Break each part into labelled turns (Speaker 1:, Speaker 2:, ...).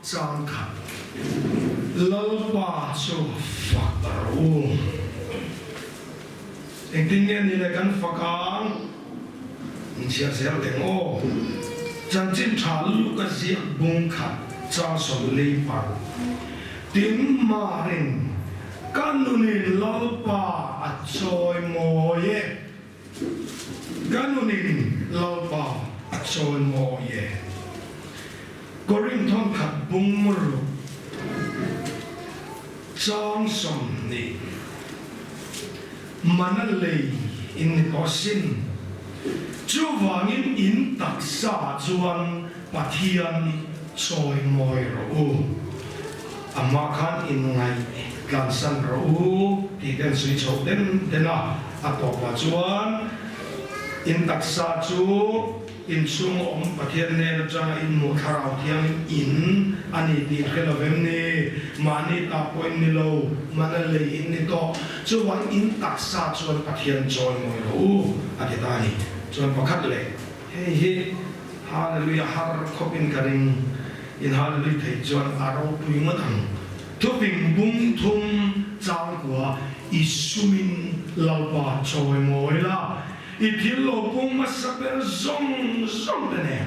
Speaker 1: chan khat lalpa chu fakaru engtin ni le kan fakang insia sel dengo chan chin thal ka zi bung khat cha so le par tim marin kanunin lalpa achoy moye kanunin lalpa achoy moye Korinthon khat bung muru chang som ni manalei in osin chu wangin in taksa chuan pathian choi moi ro ama khan in ngai kan san ro ti den sui chou den dena atokwa chuan in taksa chu in chung om pathian ne chang in mu tharau thiam in ani ti khelovem ni mani ta point ni lo manalei in ni to chuan in taksa chuan pathian choi moi ro ati ta ni chuan pakhat le he hallelujah har khopin karing in hallelujah thei chuan aro tui matang thuping bung thum chang kwa isumin lalpa choi moi la ithilo bung masaber zong zong dene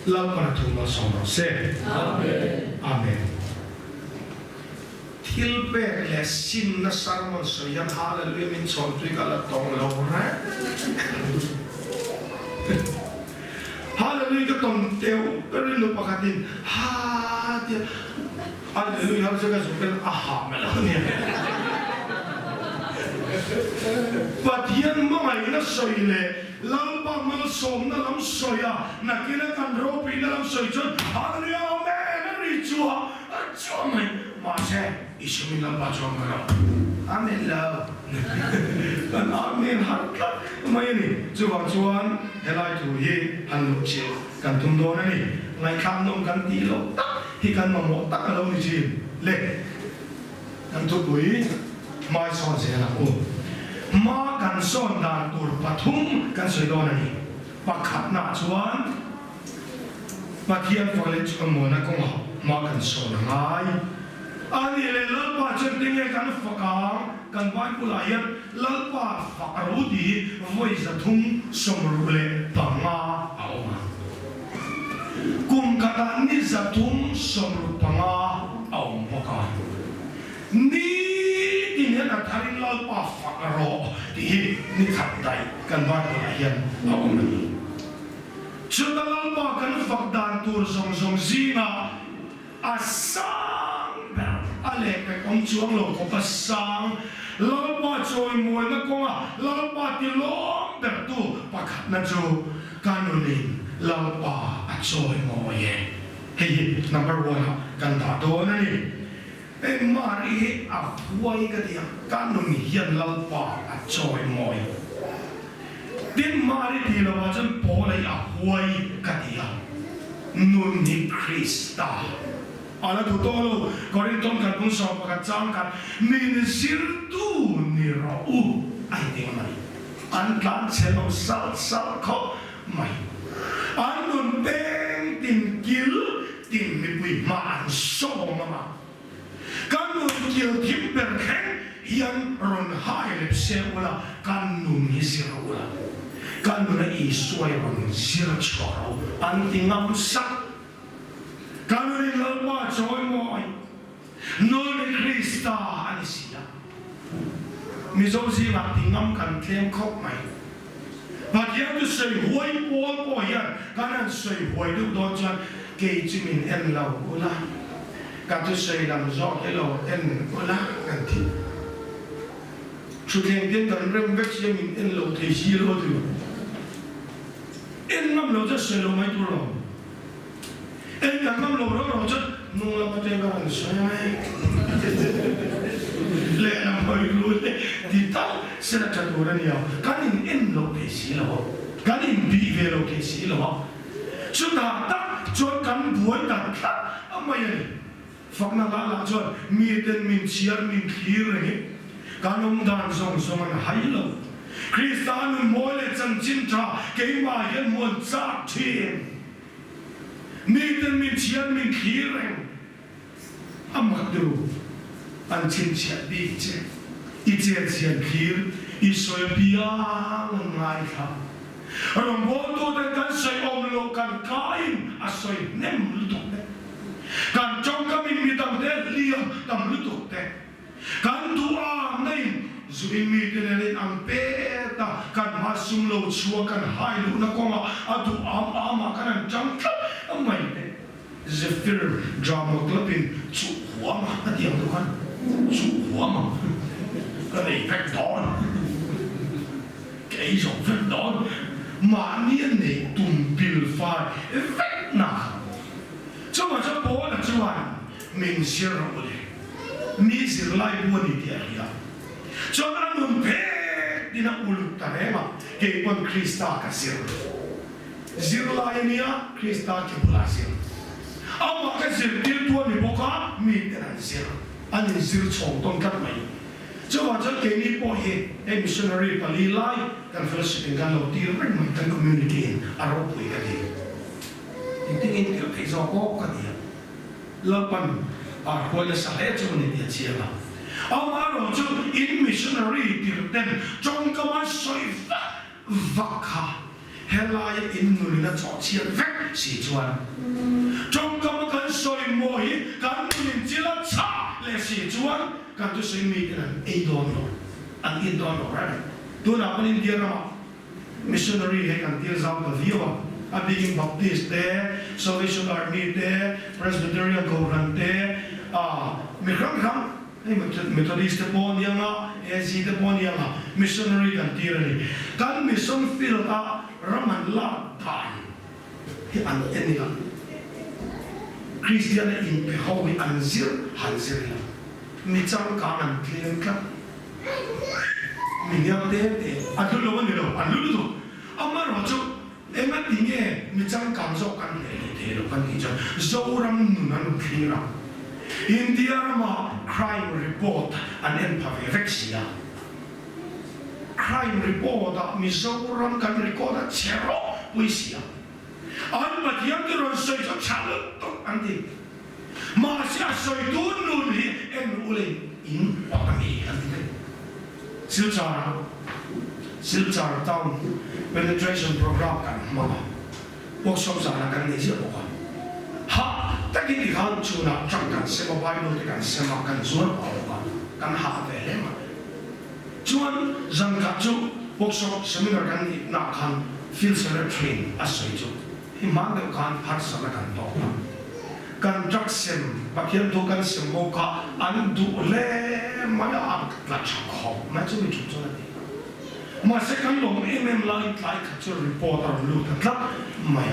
Speaker 1: lalpa thum ma song se amen amen thilpe le sim na sarmon so yan hallelujah min chon tui kala tong lo ra hallelujah ka tong teu pero no pakatin ha dia hallelujah har jaga super aha mela ni pathian mangai na soile lalpa mal som na lam soya nakina kan ro pi na lam soi chon hallelujah amen ri chua chua mai ma se isumi lalpa chua ma amen la kan amen har ka mai ni chuan chuan helai tu hi han lu chi kan tum do na ni ngai kham nom kan ti lo ta hi kan ma mo ta ka lo ni chi le kan tu bui mai son se na o ma kan son dan tur pathum kan soi do na ni pakhat na chuan pathian phale chu mo na ko ma kan son ngai ani le lalpa chen ting e kan fakang kan bai pulayan lalpa fakaru di voi zathum somru le panga auma kum kata ni zathum somru panga aum poka ni din na tharin lalpa fakaro di ni khatai kan bai pulayan aum ni chuta lalpa kan fakdan tur som som zina asang ale pe kom chuang lo ko pasang lalpa choi moi na ko lalpa ti lom ber tu pakhat na chu kanunin lalpa a choi moi ye hey number 1 kan da do na ni e mari a huai ka dia kanun hian lalpa a choi moi din mari ti lo wa chan po lai a huai ka dia nun ni Krista ala tu tolo Korinthon kan pun so pakat chang kan min sir tu ni ro ai ding mai an kan chelo sal sal kho mai an nun teng tin kil tin mi pui ma an so ma kan nun kil tim per khen hian ron hai le se wala kan nun ni sir wala kan nun i suai ron sir choro an tingam sak kanunin lalpa choi moi non Krista anisia mi zo si ma tingam kan tlem khop mai pathian tu sei huai pol po hian kanan sei huai du don chan ke chimin en lau ula ka tu sei lam zo ke lo en ula kan ti chu theng den kan rem vek chimin en lo the si lo tu en nam loจะsei lo mai tu lo en kan nam lo ro ro chat nung la pate ga ran sai mai le na mai lu le ti ta se na chat ro ni ya kan in en lo ke si lo kan in bi ve lo ke si lo chu ta ta chon kan buai ta ta amai ni fak na la chon mi ten min chiar min khir ni kanum dan song song an hai lo Krista nu moi le chan chin tha ke ma yen mon cha thi mi ten min chian min khireng amak du an chin chia di che I che chian khir I soi biang ngai kha rong bo to den kan soi om lo kan kain a soi nem lu tok de kan chong ka min mi tam de liam tam lu tok de kan tu a nei zui mi ten ne ang pe ta kan ma sum lo chua kan hai lu na ko ma a tu am kan chang ka amai de zefir drama club in chu hua ma a tiang tu kan chu hua ma cái này phép đó cái dòng phép đó mà niên này tùng biểu phai phép nào cho mà cho bố là cho anh mình sẽ rồi mi sẽ lại buồn đi theo ya cho anh muốn phép đi na ulut ta này mà cái con Krista cái sir lại nia Krista cái bula sir ông mà cái sir tiêu tua mi bố cá mi tên anh sir anh sir chồng tôn cắt mày cho mà cho cái này bỏ hết em missionary Pali lai kan fellowship kan lo tir ren mai kan community aro pui ka di ting in cái thei zo ko ka di la pan a ko la sa he chu ni dia chia la ông aro chu in missionary tir ten trong ka ma soi va kha helai in nu na cho chia vek si chuan trong ka ma kan soi moi kan ni chi la cha le si chuan kan tu soi mi kan ei don lo an in don lo right tu na panin dia na missionary he kan dia zam ka viwa a biging baptist there Salvation Army there Presbyterian Government there mi kham Methodist te pon yang AC te pon yang missionary kan dia ni kan mission field raman la tan he an eni kan Christian in pe holy anzir hanzir mi chang ka an clean ka minyak deh, adu lawan ni lo, adu tu, amma rojo, emat tinggi, macam kamsok kan deh, lo kan hijau, seorang nunan kira, India ramah crime report, anen paveksia, crime report, miseorang kan record cero puisia, an batian tu soi tu calut tu anti, masih soi tu nuli en uleng in wakami anti. Silchar town penetration program kan mga workshop sana kan ni siya po ha tagi di kan chuna chang kan sema bible kan sema kan zuan pa kan ha vele ma chuan zang ka chu workshop seminar kan ni na kan field center train asoi chu himang de kan har sana kan to kan jackson bakyan to kan semo ka an du le maya la chakho ma chu mi chu chu mà sẽ cán lồng em lại cái cho report ở lúc thật mày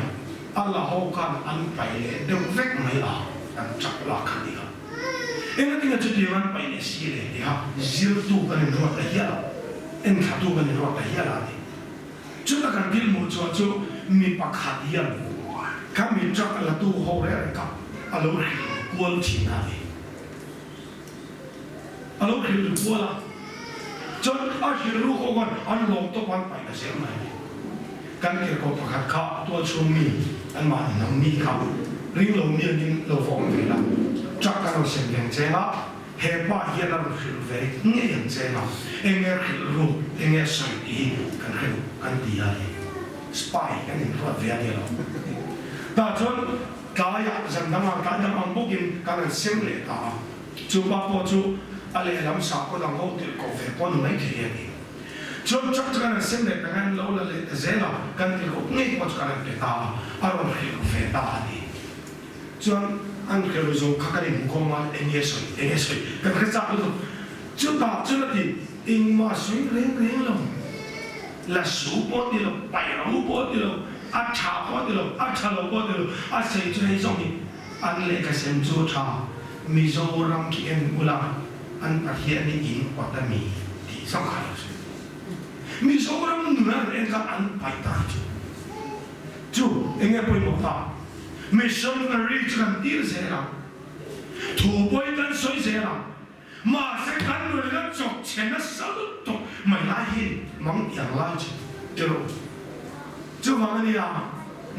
Speaker 1: Allah hậu can ăn phải đều vét mày ăn chắc là cái gì em nói tiếng Trung Quốc phải là gì đấy thì ha zero tu cái này rồi là gì em khát tu cái này rồi là gì là đi chúng ta cần biết một chỗ mình bắt khát gì cái mình chắc là tu hậu đấy là cái alo quân chỉ này aloคือตัวละจนอาชีพลูกคนอันลงตัววันไปก็เสียไหมกันเกี่ยวกับประคับข้าตัวชูมีอันมาหนังมีเขาริ้งลงเนี่ยริ้งเราฟ้องไปแล้วจักกันเราเสียงอย่างเจ้าเฮป้าเฮียเราขึ้นเวรเนี่ยอย่างเจ้าเอ็งขึ้นรูเอ็งสวยดีกันขึ้นกันดีอะไรสปายกันอย่างรวดเร็วเนี่ยเราแต่จนกายจันทร์มากายจันทร์มันบุกินกันเสียงเลยตาจูบ้าพอจูอะไรลำสาวก็ต้องเอาติดกาแฟป้อนไม่เทียนี่จนจักรกันเส้นเด็กกันเราเลยเจ้ากันติดกับนี่ก็จะกันเป็นตาอารมณ์ที่กาแฟตาดีจนอันคือเราจะขัดกันมุขมาเอ็งเยสวยกันกระจับลูกจนตาจนที่อิงมาสวยเร่งลงละสูบปอดดีลงไปรูปปอดดีลงอัดชาปอดดีลงอัดชาลปอดดีลงอัดใส่ใจตรงนี้อันเล็กเส้นจูชามิโซรัมqui en ula an akhia ni in patami ti sakha mi soram nunan en ka an paita chu enge poi mo ta missionary chan tir se ra thu poi kan soi se ra ma se kan nu la chok chen na sa to mai la hi mang yang la chu chu ma ni ya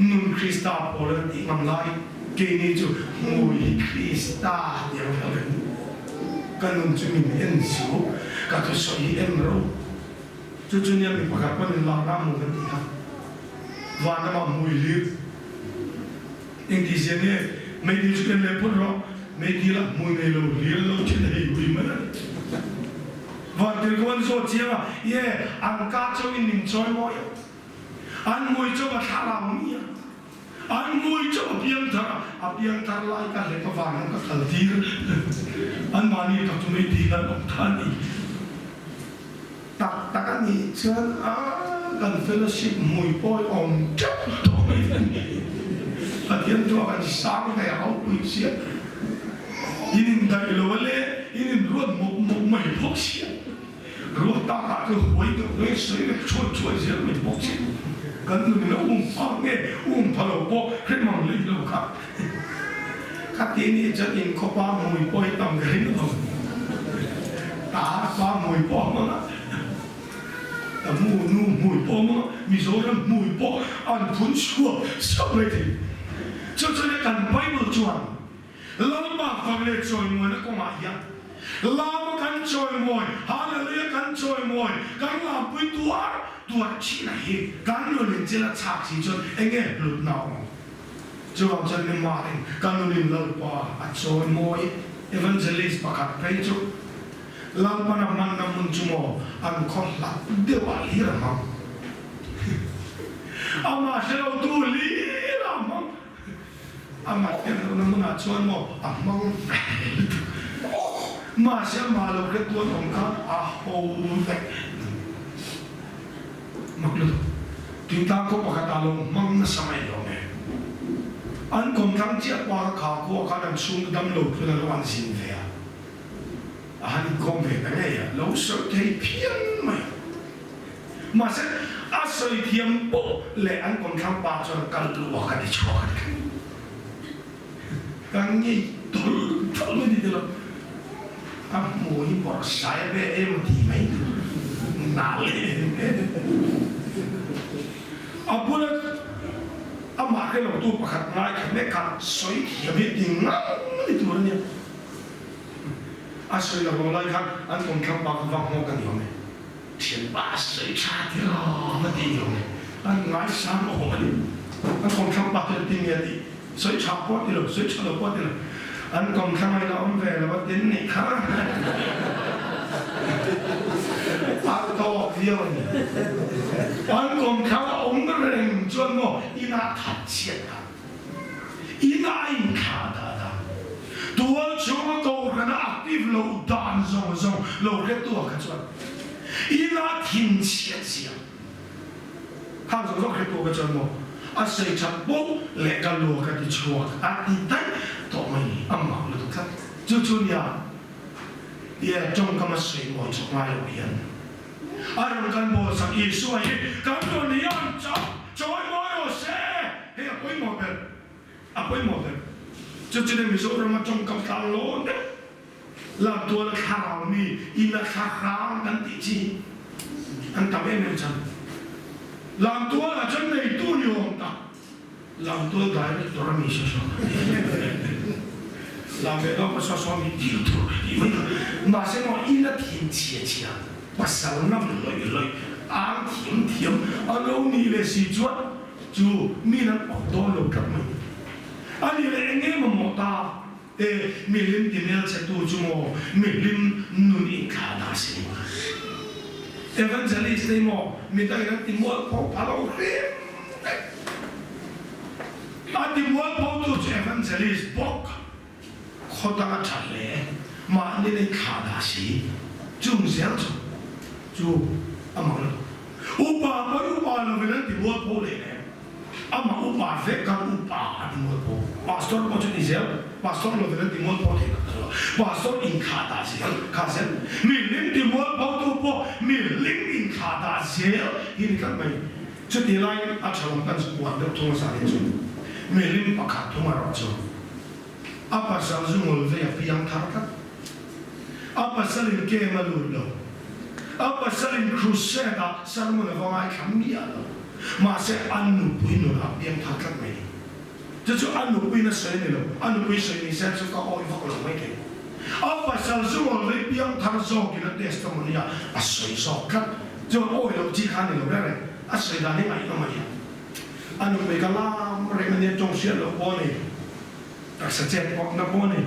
Speaker 1: nun Krista pola ti ngam lai ke ni chu mui Krista yang lawen kan nun chu min en su ka to soi em ro chu chu nia mi pakat pan la na mu kan ti ha wa na ma mui li ing ti sia ne me di chu ken le put ro me di la mui ne lo li lo chen nei ui ma na wa ti ko an so chia ye an ka chu in ning choi mo yo an mui chu ba tha la mi an mui chu piang thar lai ka le ka wa ka thal ti an ma ni ka chu me ti la om than ni tak kan ni chuan kan fellowship mui poi om chap to mai a tiang chu kan sang ve au pui sia inin dai lo le inin ruột một mai phok sia ruột ta ka tu hoi tu le soi le choi sia mai phok sia kan nu na pa nge pa lo po kre mang le lo ka ka ti ni cha in ko pa mui poi tam ge ni lo ta pa mui po ma na ta mui po ma mi zo ran mui po an phun chua so le ti cho le kan Bible chuan lo ba fa le choi mo na ko ma ya la ma kan choi mo hallelujah kan choi mo kan la pui tua chi na hi kan lo le je la cha chi chon enge lut na cho ang chan ni ma rin kan lo le lo pa a choi mo evangelist pakat pe chu la pa na man na mun chu mo an khon la de wa hi ra ma ama se lo tu li ra ma ama ke no na mun a choi mo amang ma se ma lo ke tu ong ka a ho ve maklut tinta ko pakatalong mang na samay lo me an kom thang chia kwa kha ko ka dam sung dam lo tu na wan sin ve an kom ve ne ya lo so te pian mai ma se a soi thiam po le an kom thang pa cho kal lu wa ka ni chwa kan ni to lo di lo a mo hi por sai be em ti mai na le apula ama ke lo tu pakhat ngai ka me ka soi hi be ding na ni tu ne a soi la lo lai ka an kom kham ba ka mo ka ni me thiên ba soi cha ti ro ma ti yo me an ngai sa mo ho ni an kom kham ba ka ti ne ti soi cha po ti lo soi cha lo po ti lo an kom kham ai la om ve la ba tin ni ka violni an kom khao ong reng chuan mo ina that chiat ka ina in kha da tua chuma ko kana active lo dan zong lo ke tua ka chuan ina thin chiat sia ha zo ke tua ka chuan mo a sei chap bo le ka lo ka ti chua a ti tai to mai amma lo ka chu ya ye trong ka ma sei mo chu mai lo yan aron kan bo sak Yesu ai kan do ni an cha choi mo yo se he apoi mo ber chu chu mi so ma trong kam ta lo ne la to la kha mi ina kha kan ti chi an ta me me chan la to la chan nei tu ni on ta la to dai to ra mi so la me do pa so mi ti tu ma se mo ina tin chi bắt đầu năm lười ăn thiếm anh lâu ni là gì chuột chú mi nó bỏ to lâu cấp mình anh đi là anh em mà một ta mi lim tìm ra sẽ tu chú mò mi lim nun in khá đa sĩ evangelist này mò mi ta cái tìm mua phô phá lâu riêng anh tìm mua phô tu chú evangelist bốc khó ta chặt lẽ mà anh đi lên khá đa sĩ chung dẻo chung chú amang lo upa lo velan ti buat po le ama upa ve kan upa di buat po pastor mo chu dizel pastor lo velan ti buat po le pastor in khata zel khasen mi lim ti buat po tu po mi lim in khata zel hin kan mai chu ti lai a chalom kan buat de thong sa le chu mi lim pakhat thong ma ro chu apa sal zu ngol ve ya piang thar ka apa salin ke malur lo apa saling crusade salmon of my camia mà sẽ ăn nụ bùi nụ là biếng thật rất mấy chứ chú ăn nụ bùi nó sấy này rồi ăn nụ bùi sấy này sẽ chú có ôi vọc lòng mấy cái apa sal chú ngồi lấy biếng thật rồi cái nó testimony à sấy sọ cắt chú ôi lâu chỉ khăn này rồi đấy à sấy ra này ngay nó mày ăn nụ bùi cái lá mà mình nên trồng xuyên lâu bò này đặc sắc chết bọc nó bò này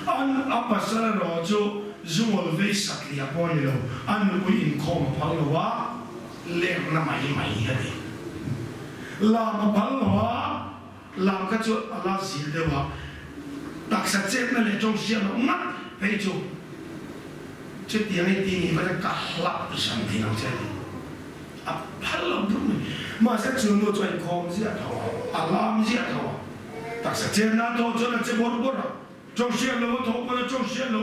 Speaker 1: ăn apa sal rồi chú ngồi lấy sạch liệp bò này rồi ăn nụ bùi in khom phăng lâu á lệ nó mày hết đi làm bằng hóa làm cái chỗ là gì đâu à đặc sắc chết nó lại trong xe nó ngắt vậy chú chứ tiếng ấy tiếng phải cả lạ sản thì nó sẽ đi à phải làm đúng mà sẽ chịu nó cho anh không gì à làm gì đâu đặc sắc chết nó đâu cho nó sẽ bớt bớt trong xe nó thấu nó trong xe nó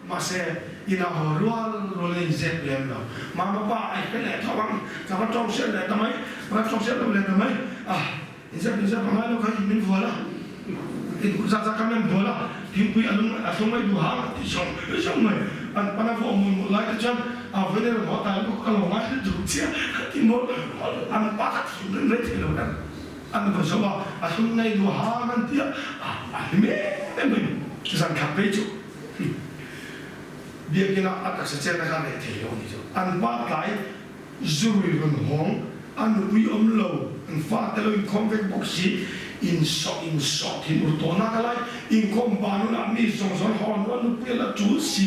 Speaker 1: mà sẽ ina horua rolling zep lem lo mama pa ai cái này thao băng cả trong xe này tao mấy mà trong xe đâu lên tao mấy à zep mà nó cái mình vừa là thì cũng ra cái mình vừa là thì quý anh không mấy đủ hàng thì xong mày anh pana phụ một lại cái chân à với đây là họ tài có cái lồng máy đủ chia thì một anh bắt thì nó lấy thì đâu đó anh phải sao à không ngay đủ hàng anh tiếc à mình rằng cặp với chú biếng cái nào ăn sẽ chết là cái này thì ông đi cho ăn bát lại rồi gần hóng ăn quý lâu ăn phát tới lên không phải bốc xí in sọ thì một tổ nát lại in không bán nó làm gì xong hòn nó bây là chú xí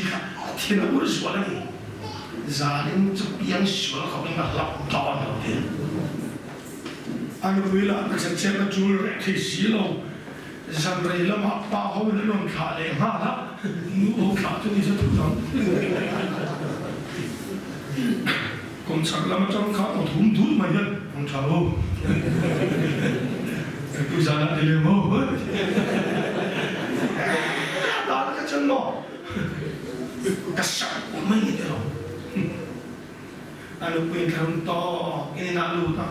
Speaker 1: thì nó cũng sửa lại gia đình chụp biếng sửa không nên là lọc tròn đầu tiên ăn quý là ăn sẽ chết là chú thì xí lâu rằng đây là mà bao hôm nó luôn khá lên ha đó nụ khá cho đi sẽถูกต้องcon chắc là mà trong khá nó thúm thút mà nhân con chào ô cứ ra lại đi lên ô đó là cái chân nó cái sạc của mấy người đó anh lúc bên khám to cái này là luôn đó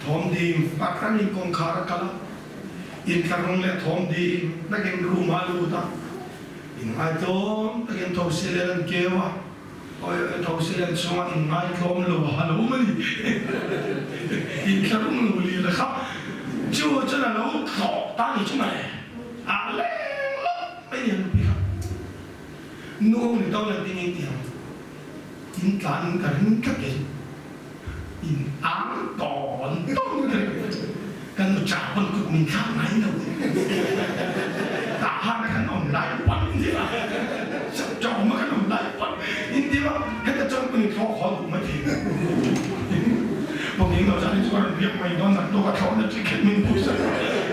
Speaker 1: thom đi bác ra đi con khá ra cả in karong le thom di na gen ruma lu ta in ai tom ta gen thau silen kewa oi thau silen songa in ai thom lu halu mani in karong lu li la kha chu chu na lu kho ta ni chu mai a le pe ni lu pi kha no ni tao la ti ni ti in kan ka ke in ang ton kan nó chả vẫn cực mình khác máy đâu tạ hai cái ông lại quẩn gì mà sắp cho mà cái ông lại quẩn in đi mà hết cái chân mình khó khó đủ mấy thì một những người ra đi cho việc mày nó là tôi có khó là chỉ khiến mình cũng sợ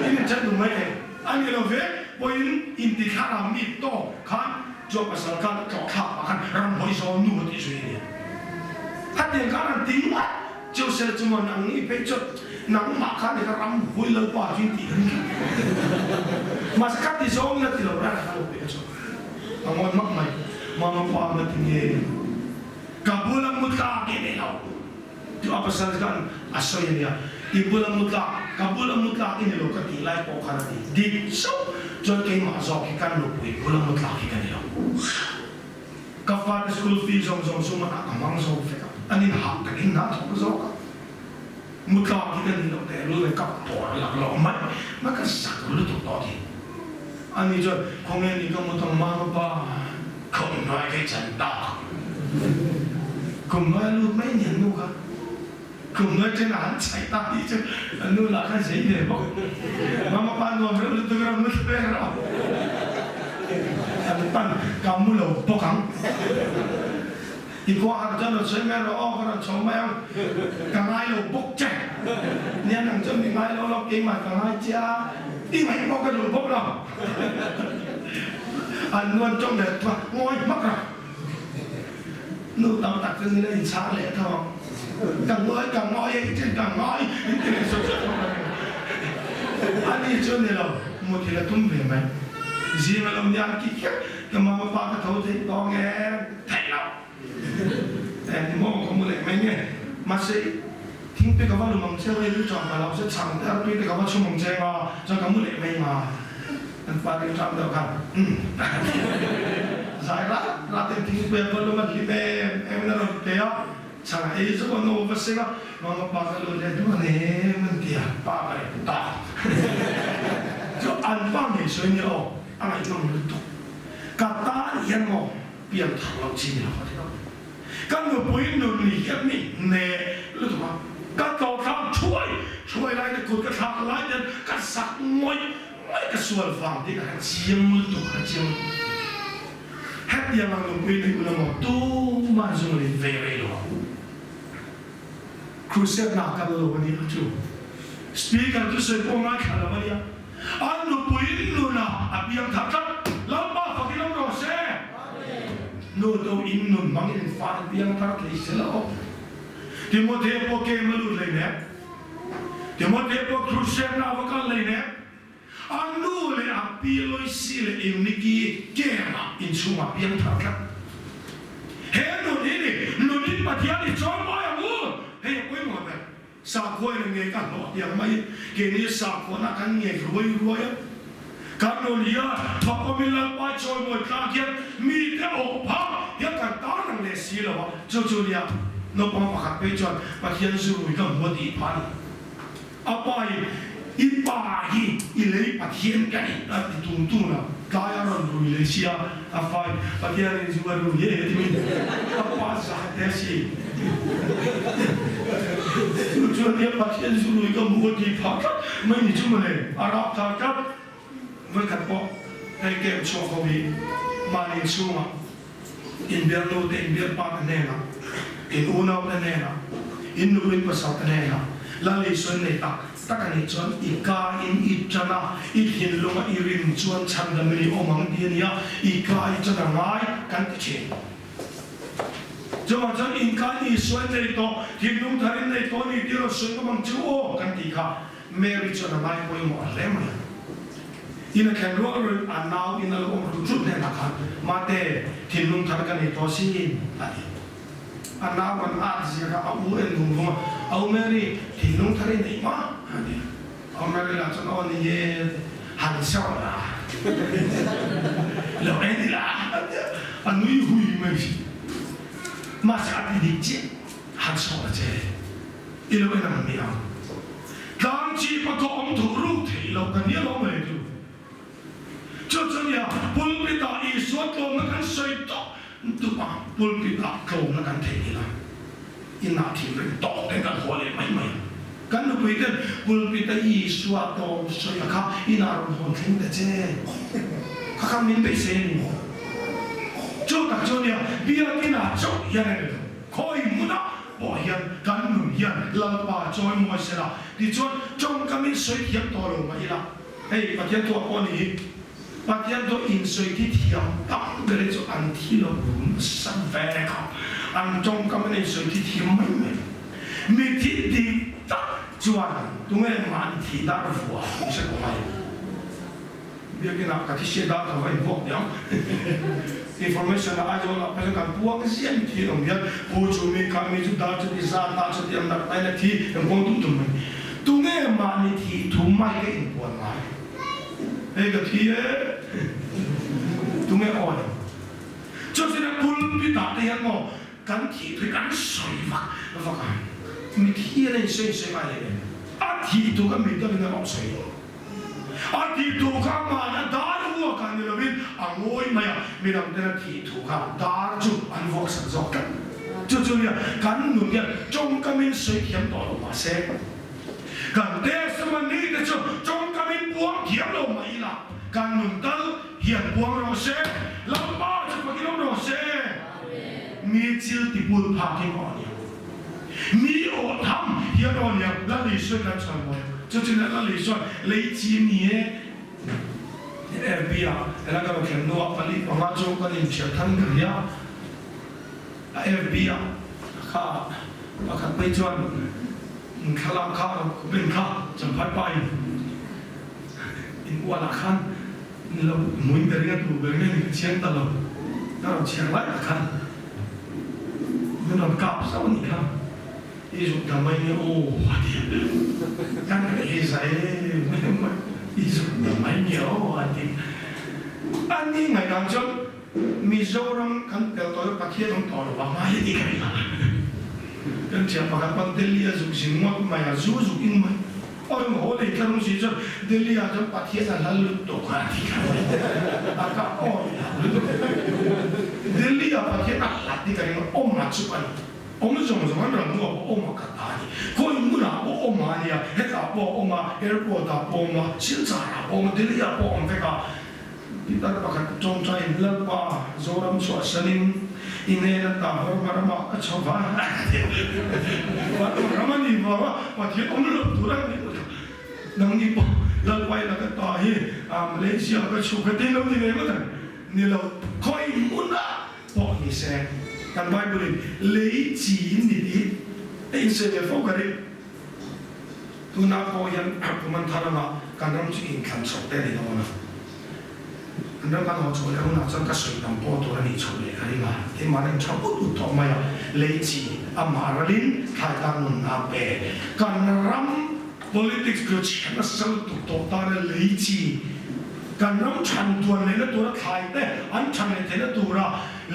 Speaker 1: in chân đủ mấy thì anh như là vậy bởi in đi khác làm ít to khác cho cái sản phẩm cho khác mà khác làm hồi sau nụ thì suy đi hát tiền khác là tính cho sẽ cho mà nặng nghĩ phải chốt nắng mặc khá thì các rắm vui lâu qua chuyên tỷ hơn mà sẽ cắt thì số như thì đầu ra là khá là biết cho và ngồi mắc mày mà qua mà thì nghe kabulang mutlak cái này đâu thì apa sahaja asal ini ya ibulang mutlak kabulang mutlak ini loh ketilai pokar di so cho cái mà do cái căn lục ibulang mutlak cái này đâu kafar school fees zong suma amang so phải anh đi học cái nào thấu cái zo một lọ thì cần nó để luôn cặp tổ là lọ mất cái sạc luôn tụt đó thì anh đi rồi không nên đi có một thằng ma ba không nói cái chân đỏ không nói luôn mấy nhận luôn cả không nói trên là hắn chạy ta đi chứ anh luôn là cái gì để bốc mà ba nói rất là tôi làm mất về rồi anh pan kamu lâu bốc hắn thì qua hàng chân là xây men rồi o còn cháu mèo cả hai lầu bốc chạy nên hàng chân thì hai lầu lọc cái mà cả hai cha đi mày có cái lầu bốc đâu anh luôn trong để mà ngồi mắc rồi nụ tao đặt cho người này xa lẽ thôi càng ngồi trên càng ngồi cái này sốt sốt anh đi chơi này là một thì là tung về mày gì mà làm nhà kia cái mà ba cái thấu thì to nghe thẹn lắmแต่ที่มองของมือเล็กไหมเนี่ยมาสิทิ้งไปกับว่าลุงมังเชื่อไว้รู้จักมาเราจะสั่งแต่ด้วยไปกับว่าชั่วโมงเช้าจะกับมือเล็กไม่มาอันฟ้าเรียนจำเดียวกันสายรัดทิ้งไปกับลุงมันที่เบมเอ็มนั่นเราเดียว sang ai zo no va se ga ma pa ga lo le du ne man tia pa ga ta jo an pa ni so ni o ai no lu to ka ta yan mo pian thang lo chi ni ho de kan no pui no ni hiat ni ne lu to ma ka to thamช่วยไล่ตะกุดกระทำไล่เดินกระสักมวยไม่กระสวนฟังที่กระเชียงมือตุกเชียงแฮปปี้ยังลงไปในอุณหภูมิตู้มาจงเลยเวรีหรอครูเซฟนักกันเลยวันนี้จู่สปีกกันทุกสิ่งพวกนั้นขันแล้ววันนี้อันนู้นปุยนู้นนะอาบียังทักทักแล้วบ้าฝักที่น้องรอเซ่นู้นตัวอินนู้นบางอย่างฟ้าอาบียังทักเลยเสร็จแล้วที่โมเดลโปเกมลุเลยเนี่ยที่โมเดลโปครูเซฟนักกันเลยเนี่ยอันนู้นเลยอาบีลอยสิเลยอินนิกี้เกมอินชูมาอาบียังทักทักเฮ้นู้นนี่ปัจจัยนี่จอมมาอย่างงูเฮ้ยคุยมาแบบสาวคนหนึ่งเงี้ยกันหรออย่างไม่เกี่ยนี่สาวคนนั้นกันเงี้ยรวยกันโน่นเนี่ยพอก็มีเรื่องไปจอยหมดตาเกียรมีแต่อกพังยังกันตาหนังเลสีแล้ววะจู่ๆเนี่ยน้องปังปากไปจอยมาเขียนสู่อีกหัวตีพันเอาไปอีป่าอีเลยปะเทียนกันอีตุ้งนะกายอารมณ์รู้เลยเชียอาไฟปะเทียนนี่จู่ๆรู้เย่ที่มันอาป้าสาเตสีจู่ๆเนี่ยปะเทียนสู่อีกหัวตีพันไม่มีจู่ๆเลยอารับทางกับเมื่อกันพอให้เก็บช่วงโควิดมาในช่วงอินเดียโนเดอินเดียปากันแน่นะอินอูนาวกันแน่นะอินนูอินภาษากันแน่นะแล้วในส่วนในตักในส่วนอีกาอินอิจนาอีหินลงอีริมส่วนชันดำมีโอมังเดียนี่อีกาอิจนาง่ายกันติเชนจะมาจากอินกาอีส่วนในตัวที่นุ่งทารินในตัวนี้ที่เราส่วนก็มังจูโอกันติค่ะเมริจนาง่ายไปหมดเลยมั้ยอินแข่งรู้อะไรอันนาวอินอะไรองค์จุดเนี่ยนะครับมาแต่ที่นุ่งทากันในตัวซีนอันนาวมันอาจจะกับเอาเอ็นนุ่งมาเอาเมริที่นุ่งทารินในมาเอาเมริหลังจากนั้นนี่หันเช้าละแล้วเอ็นนี่ละอันนู้นหุยไม่ใช่มาจากที่ดิจิหันเช้าละเจ้อีโลเอ็นมันไม่เอาการจีบก็อมถูรูปที่เรากันเนี่ยเราไม่ดูจู่ๆเนี่ยปุลปิตาอีสวดลงกันใส่ต่อตัวป่ะปุลปิตาโคลงกันเทนี่ละอินาทีเป็นต่อเต็มกันหัวเลยไม่กันนึกไปเดินปุลปิตาอีสวดลงใส่ข้าอินารุนหัวทิ้งแต่เจ้ข้ามินไปเซนจู่ๆเนี่ยเบียร์กินอาจุยันเลยคอยมุดบ่ยันกันหนุนยันลาป่าจอยมัวเสละดิจวนจงกำมินสวยเทียมต่อลงมาอีละเฮ้ยปัจจัยตัวคนนี้ปัจจัยตัวอินสวยที่เทียมตั้งเดรจอันที่เราบุญสันแฝงเขาอันจงกำมินสวยที่เทียมไม่มีที่ดีตั้งจวนตรงนี้มันที่ดาร์ฟัวไม่ใช่ของใครเบียร์กินอะไรที่เสียดายเขาไว้พวกเดียวinformation อาจจะเราเป็นการพวกเสียงที่ตรงนี้ผู้ชมมีการมีจุดดาวจุดที่สามดาวจุดที่อันดับไหนที่ยังคงตุ้มตุ้มมันตรงนี้มันที่ทุ่มไม่ก็อินปวดมาเฮ้ยก็ที่ตรงนี้อ่อนจะแสดงคุณพิธาได้ยังไงกันที่ด้วยกันสวยมากแล้วก็มีที่อะไรสวยๆมาเลยอาทิตย์ตัวก็มีตัวเป็นอะไรสวยอาทิตย์ตัวข้างมานะดาร์วัวกันนี่เราเป็นอ่างโวยมาอ่ะมีน้ำเดือดที่ถูกข้างดาร์จุอันวอกสังสกันจู่ๆเนี่ยกันหนุนเนี่ยจงกำมินสวยเทียมต่อลงมาเสกกันเดสมันนี่แต่จงกำมินบวงเทียมลงมาอีละกันหนุนตั้งเหียนบวงเราเสกลำบากจะไปกินเราเสกมีจิตที่บุญพาที่ก่อนเนี่ยมีโอทำเฮียนอนเนี่ยแล้วลิช่วยกันช่วยบ่จู่ๆเนี่ยแล้วลิช่วยเลยจีนี่FBI แล้วก็เขียนโน้ตผลิตออกมาโจมกันเชื่อท่านกันเนี่ย FBI ข้าไปจวนข้าลำข้าเป็นข้าจำพัดไปอินวัวละขันเราหมุนเบรกดูเบรกนี่เชียงตลอดแล้วเราเชียงไล่ละขันเรากับสาวนี่ครับอีสุดทำไมเนี่ยโอ้ว่าดีกันไอ้ใส่ไม่อีสุดทำไมเนี่ยโอ้ว่าดีอันนี้ไงกันจนมีโจรังกันเดี๋ยวตัวปักเขียนต่อหรือว่าไม่ดีกันละ kan chia pakat pan Delhi azuk singwak maya zuzuk ingmai orang boleh kan mesti jauh Delhi ada patihan lalu tokat agak Delhi apa patihan hati kan om macam om zaman orang tua om kata ni kau mula om ni ya heka om airport om silsara om Delhi om mereka kita pakat contoh lepas zoram suasanin ini datang orang coba orang ni bawa patihan om lu turun ni nang ni po lalway na katahi Malaysia ka sukatin lang din naman nilaw koi muna po ni sen kan Bible lei chi ni di ai se ne fo kare tu na po yan kumantara ma kanam chi in kan sok te ni no na kanam kan ho chole ho na chan ka sui tam po to ni chole ari ma e ma ren chau tu to ma ya lei chi amaralin khai tan nun na pe kan ram politicsก็เชื่อสรุปตัวตาเนี่ยเลยจีการน้ำชันตัวเลยนะตัวละใครแต่อันชันเนี่ยนะตัวละ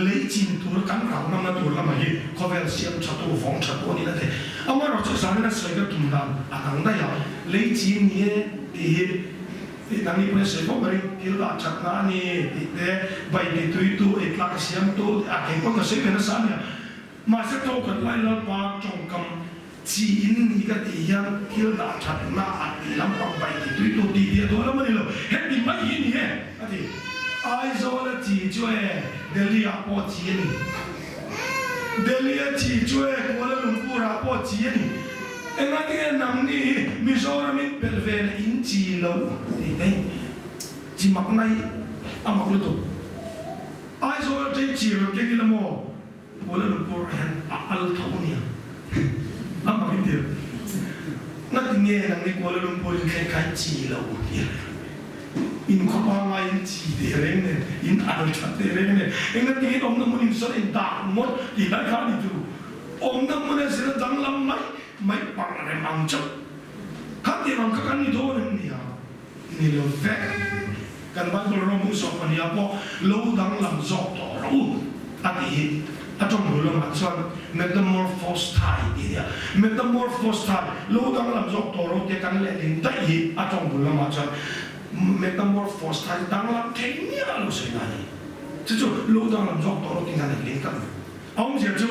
Speaker 1: เลยจีตัวละกันเรานั่งนะตัวละมาฮีเขาเป็นเสียงชัดตัวฟองชัดตัวนี่นะเถอะเอามาเราจะสร้างนะสวยก็ตุ้มดำอ่ะนั่งได้ยังเลยจีนี่ที่นั่งนี่เป็นเสียงพวกบริที่เราชัดนะนี่ที่ใบที่ตัวเอกลักษณ์เสียงตัวอ่ะเก่งกว่าเสียงเป็นสันเนี่ยมาเสียตัวกันไล่แล้วปากจงกำจีนนี่ก็ดีอย่างที่เราชัดน่าอัดลำปังไปที่ตัวดีเดียวตัวแล้วมันเลยเห็นดีไม่ยินเนี่ยอะที่ไอ้โซล่าจีช่วยเดลีอาปอจีนี่เดลีอาจีช่วยกัวลาลัมพูร์อาปอจีนี่เอ็งที่นั่งนี่มิโซรามิเป็นเวรอินจีโลที่ไหนจีมักไหนอามักลุตุไอ้โซล่าจีโลเก่งละโมกัวลาลัมพูร์เห็นอัลทาวเนียapa itu? Nanti ni nang ni Kuala Lumpur ni kai ci lau dia. In kau main ci dereng ni, in ada cat dereng ni. Nanti ni om namun insur dah mot di dalam itu. Om namun esok dalam mai pangan mangcap. Hati orang kakan itu orang ni ya. Ni lewat. Kan bantu orang musuh ni apa? Lau dalam zok torau. Ati atong belum macam metamorphose thai dia metamorphose thai lo dang lam jok toro te kan le din tai atong belum macam metamorphose thai dang lam thengnya lo sei nani chu lo dang lam jok toro ting kan le kan aum je chu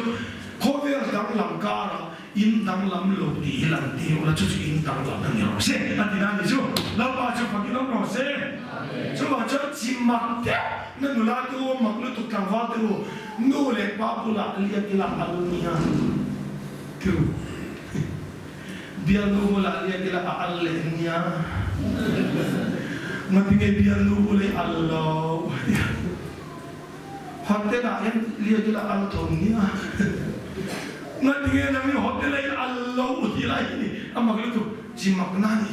Speaker 1: khobe dang lam ka in dang lam lo di lam ti ola chu in dang lam nang yo se atina ni chu la pa chu pa ki lam ro se chu ba chu chim mak te na nula tu mak lu tu kan va tu no le pa pula lihat kila alunia tu biar lu bola lihat kila alenia mati biar lu boleh Allah hotel yang lihat kila altonia mati nami hotel yang Allah kila ini amak lu tu jimak nani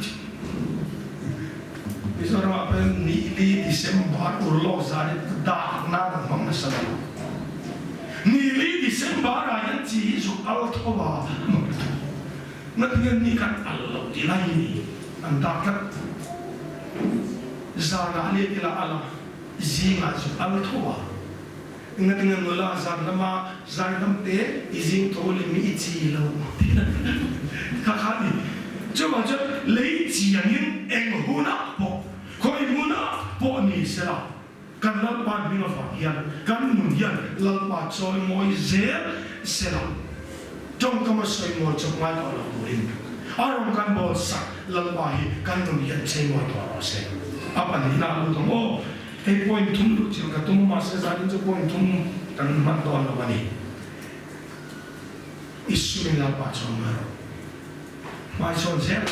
Speaker 1: bisa orang apa ni Desember urlo zari dah nang masalah Nili Desember ayat Yesus Al-Tawah Nanti ni kan Allah di lain antakat zana lihat kila Allah zina Al-Tawah Nanti nula zana nama zana te izin tole mi icilau kakali coba coba leji yang enghuna po kau enghuna po ni sila kan lalpat bina fakian kan mundian lalpat soy moy zer selam jom kamu soy moy jom mai orang murim orang kan bosak lalpahi kan mundian soy moy orang se apa ni nak lu tunggu point tunggu jika tunggu masa zaman itu point tunggu kan mantuan apa ni isu ni lalpat soy moy mai soy zer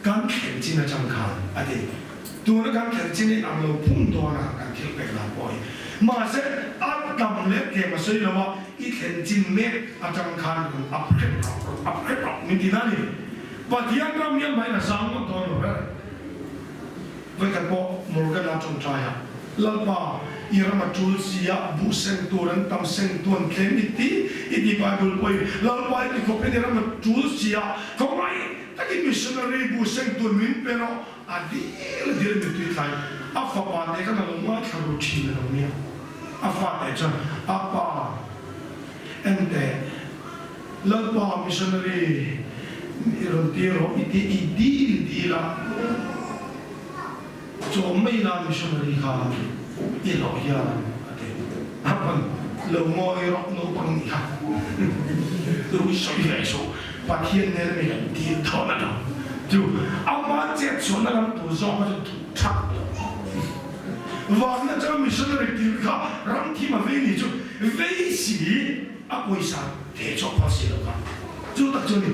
Speaker 1: kan kerjina jangkau adaตัวการแข่งขันนี่อันเราพุ่งตัวนะการคิดเป็นลาปอยมาเสร็จอัดกำเล็กเกี่ยวกับสิ่งเราว่าอีแข่งขันเมฆอาจารย์คันคุณอัพเกรดมิตินั่นนี่ปฏิญาณเราเนี่ยไม่ละสามตัวหรอกไว้กันพอมรกันอาจงใจอ่ะลัลปาอีรามาจูลซียบุเซนตัวนั้นตามเซนตัวนั้นเคลมิตีอีดีไบเบิลไปลัลปาอีกคนเป็นอีรามาจูลซียเขาไม่แต่กินมิชชันนารีบุเซนตัวมินเป็นเอาadil dia betul kai apa pada kan kalau mak kalau cina ni,
Speaker 2: เนี่ย
Speaker 1: apa aja apa ente lalpa missionary iron tiro iti la cho mấy la missionary kha ilo yan ate hapan lo mo iro no pang ni ha tu so ye so pa thiên ne me ti tho na do tu ama che so na lam tu zo ma tu thak và nó cho missionary ti kha ram thi ma ve ni chu ve si a poisa te cho pa si lo ka chu tak chu ni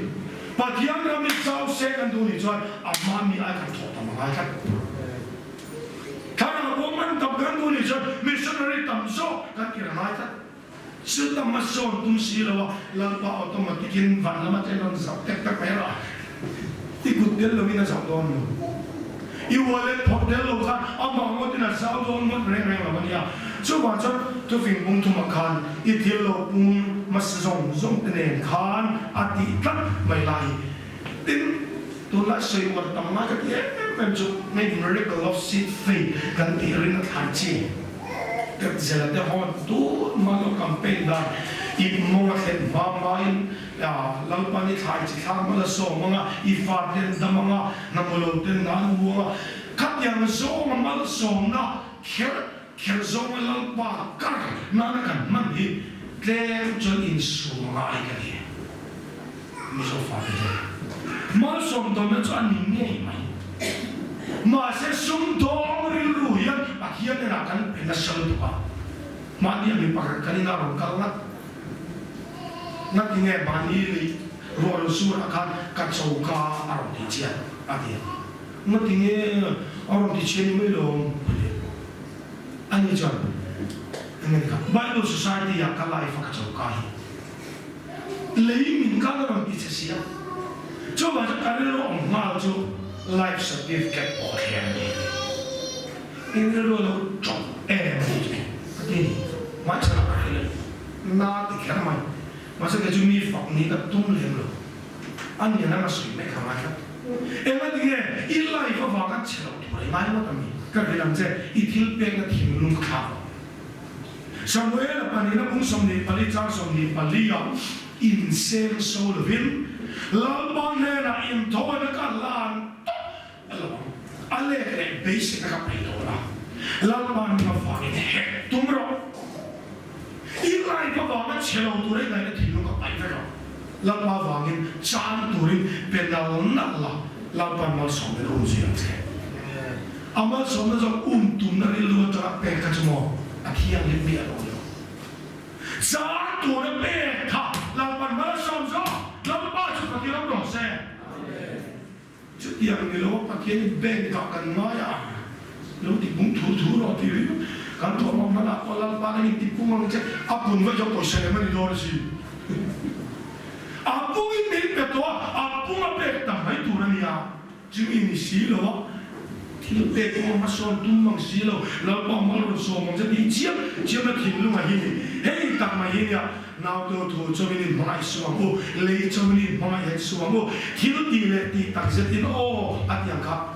Speaker 1: pa thiam ram ni chau se kan tu ni chuan ama mi ai kan tho ta ma ai kan thằng ông anh tập gan tu ni chuan missionary tam so kan ki mai ta sự tam ma so tum si lo la pa automatic in van la ma te non sa tek tak mai ra ti kut del lo mina sa don yêu wallet phok del lo khan ama ngot na sa don ngot reng reng la ma ya chu wa chu tu phim bung tu ma khan I thil lo bung ma zong zong te nen khan ati tat mai lai tin tu la sei wa tam ma ka ye men chu may miracle of seed faith kan ti rin at han chi kat zela de hon tu ma lo campaign da I mo nga khen ma ma in ya lang pa ni thai chi thang ma la so ma nga I fa den da ma nga na mo lo den na nu nga khat yang zo ma la so na kher zo ma lang pa kar na na kan man hi tlem chon in su nga ai ka ni mi so fa de ma so do na cho an ni nei mai mà sẽ sum dong rin ruyan akian na kan pinasal tu pa mani ami pakar kanina ron kalnat natinge mani li ro sur akan kachauka aron di chia atia natinge aron di chia ni lo ani jan ngani ka Bible Society ya kalai fa kachauka hi lei min ka ron di chia cho ba ka ro ong ma cho life certificate or here. In the role of job, again, what's an island? Not the camera. Must I get you me for me that don't live? And you never see make a matter. And again, in life of our child, I know what I mean. Kabilam said, it will pay the team look cover. Somewhere upon in a boom, some Nepalita, some Nepalia, insane soul of him. Lalbanera in Towanakalan. Alle kare basic na kapitola. Lalban na fangin hek tumro. Ilai pa wangan chelo turay na tilo kapitolo. Lalban fangin chan turin penal nalla. Lalban mal sommer unsiyan se. Amal sommer sa tum na riluwa ta peka mo. Akiyang libi alo. Sa turay peka. Lalban mal somso. Lalban sa katirang rose. Yang ni lo pakai bank kan maya, lo tipung tu lo tiru, kan tu orang mana orang paling tipung orang cek, apun wajah posnya mana di luar sih, apun ini betul, apun apa yang mai turun ya, jadi ini sih lo, tiap betul masuk tumang sih lo, lalu pamal lo so macam ni siap nak hilang ini, hei tak mai ini ya. Now to jomini mga isuang lay jomini mga isuang hilo tile ti taksetin at yang ka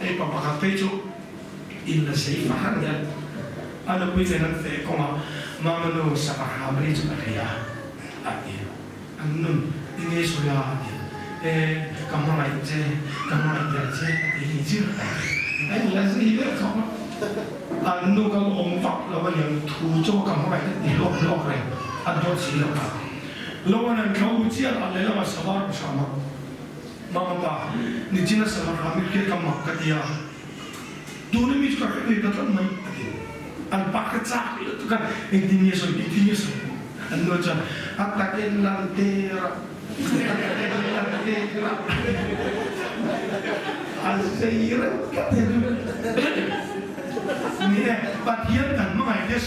Speaker 1: papakapecho in the safe hangyan ano po yung nanfe ko nga mamano sa kakamali sa kaya at yun ang nun iniso ya kamay ite at inisir ay lasi hilo ka ano kang ompak lawan yung tujo kamay ilok rin adot sila ka. Lawan ang kaujian alay lawan sabar bersama. Mama pa, ni Jina sabar kami kira kamak kadia. Doon ni kita kaya datang mai ati. Ang pakatsak itu kan intinya so. Ano dyan? Atakin lantera. Asira Ni patian kan mga ide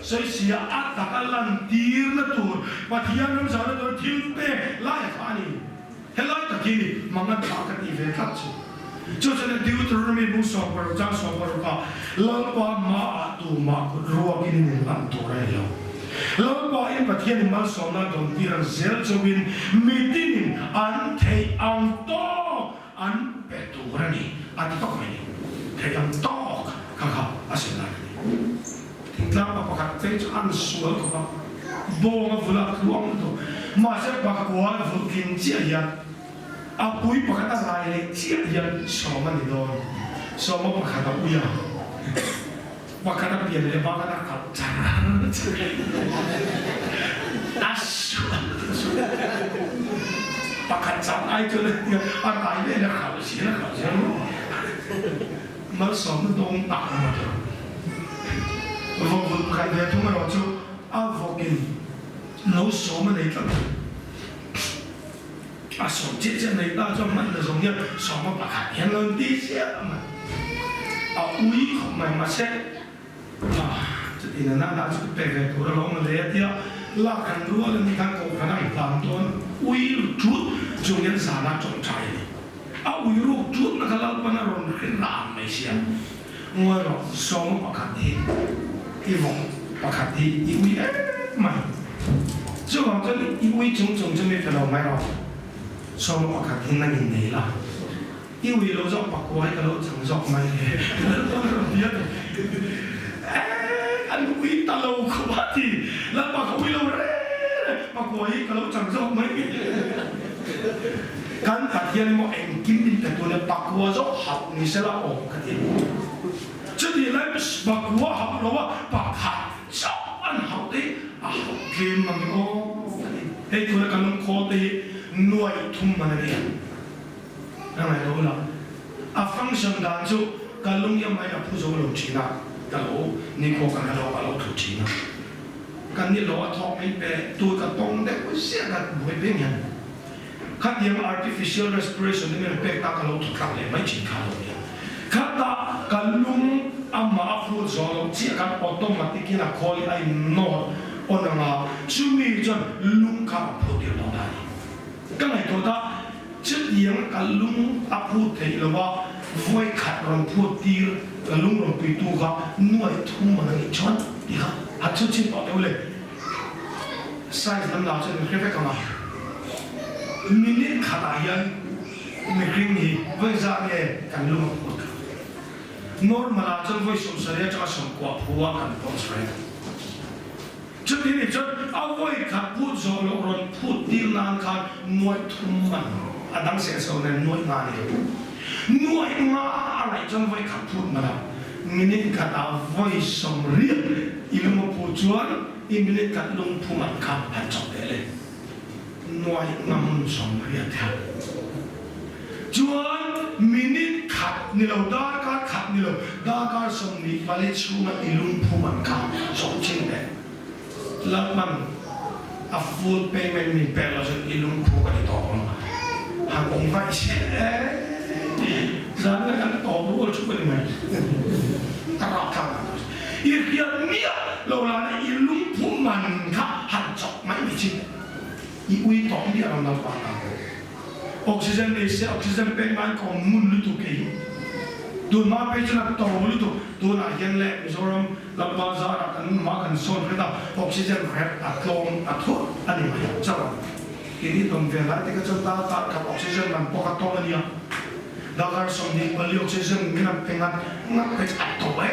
Speaker 1: soy siya at nakalantir na tur patian ng sana tur tilpe layak ani helay takini mga takat ive katso so sa Deuteronomy buso pero jaso pero ka lalpa maatu makruwa kini lanturelo lalpa in patian mal sona don tirang zelchowin mitinin ante ang to an peturani at ito kami kayang to kakak asin lagi. Tinggal apa pakai page ansual kakak, bawa vulak ruang itu. มาเสปากกัวฝึกกินเจียยันอาปุยปากตาลายเลยเจียยันสอมันนี่โดนสอมันปากตาอุยปากตาเปลี่ยนเลยปากตาขัดจานนัสปากจานไอ้เจ้าเลยอะไรเนี่ยนะข่าวเสียนะข่าวเสียมาสอมันตรงตักมาเลยฝึกกันเลยทุกเมื่อเราจะเอาฝึกกินเราสอมันเลยกัน啊，手接着你那种乜嘢種嘢，上乜白客人兩啲先啊嘛，啊會同埋乜嘢啊，即係嗱嗱就白嘅，我哋攞嚟一啲拉近咗啦，你睇個可能難多，會จุด仲有啥那種菜嘅，啊會รูจุด那個老闆那種係難咪先，我話上乜白客啲，啲黃白客啲，因為誒唔係，即係話真因為種種咩嘅老買咯。สองอากาศที่นั่งยินดีละอีวีเราจะปักไว้กับเราจังจอกไม่เดียวอันวีตะเราขวาทีแล้วปักวีเราเร่ปักไว้กับเราจังจอกไม่การตัดยันโมเองกินดินแต่ตัวเนี่ยปักว่าจะหักนี่เสียละออกกันทีจะดีแล้วปักว่าหักเราว่าปักหักชอบอันหักดิหักเกมมันก็ไอ้ตัวเนี่ยการลงคอตีหน่วยทุ่มมันเนี่ยนั่นไงรู้ละอ่ะฟังเสียงดังจู่การลงยังไม่ผู้ชมลงชีนะกันรู้นี่พวกกันเราถูกชีนะกันนี่เราทอกไม่เป็นตัวกระตงเด็กเสียกันบุยเป็นยังขัดยัง artificial respiration นี่มันเป็นตากันเราถูกขัดเลยไม่จริงขัดเลยขัดตากันลุงอามาฟูดจอลเจียกันออโตมัติกินะคอยไอ้นอดอันนั้นชูมีจนลุงขับพูดเดียวได้ก็ไงตัวท่าจะเลี้ยงกับลุงอาพูดถึงหรือว่าไว้ขัดรองพูดตีกับลุงรองปีตัวก็หน่วยทุ่มมันอีกช้อนดีครับหัดชุดชิ้นต่อเดียวเลยใส่น้ำลายจะเป็นแค่กันมามินิขัดยันไม่กริ้งนี่ไว้จะเนี่ยกันลุงพูดนอร์มาลาจะไว้สมเสด็จจะสมกว่าผัวกันต้องใช้จุดนี้จุดเอาไว้ขัดพูดโซโลรอนพูดดีนานคันหน่วยทุ่มมันอันดังเสียสาวเนี่ยหน่วยงานเนี่ยหน่วยงานอะไรจนไว้ขัดพูดมาแล้วมินิขัดเอาไว้สมเรียนอิลมาพูดจวนอิมินิขัดลงพูมันขับหันจบเลยหน่วยงานสมเรียนแทนจวนมินิขัดนี่เราได้การขัดนี่เราได้การสมนิบาลิชูมันอิลุงพูมันขับสองชิ้นเลยแล้วมันอัฟฟูดเป็นไม่มีเป็นเราจะอิลุงพูกันต่อมาหากองไฟเสียฉะนั้นการต่อรู้ว่าชุบเป็นไงตลอดทางอีกอย่างนี้เราลาในอิลุงพูมันค่ะหันจบไม่มีจริงอีวิต่อที่เราเราฟังกันออกซิเจนในเซลล์ออกซิเจนเป็นมันของมุนลุตุกีดูมาไปจนต่อลุตุดูน่าเย็นเละมิโซรัมลำบากซาระกันมากันโซนกันต่อออกซิเจนแรงอัดลมอัดทุกอันนี้ไม่ใช่หรอกทีนี้ตรงเวลาที่เขาจะตัดกับออกซิเจนมันปกติตัวนี้ดังนั้นสมมติว่าออกซิเจนมีน้ำเป็นงั้นก็จะอัดตัวไม่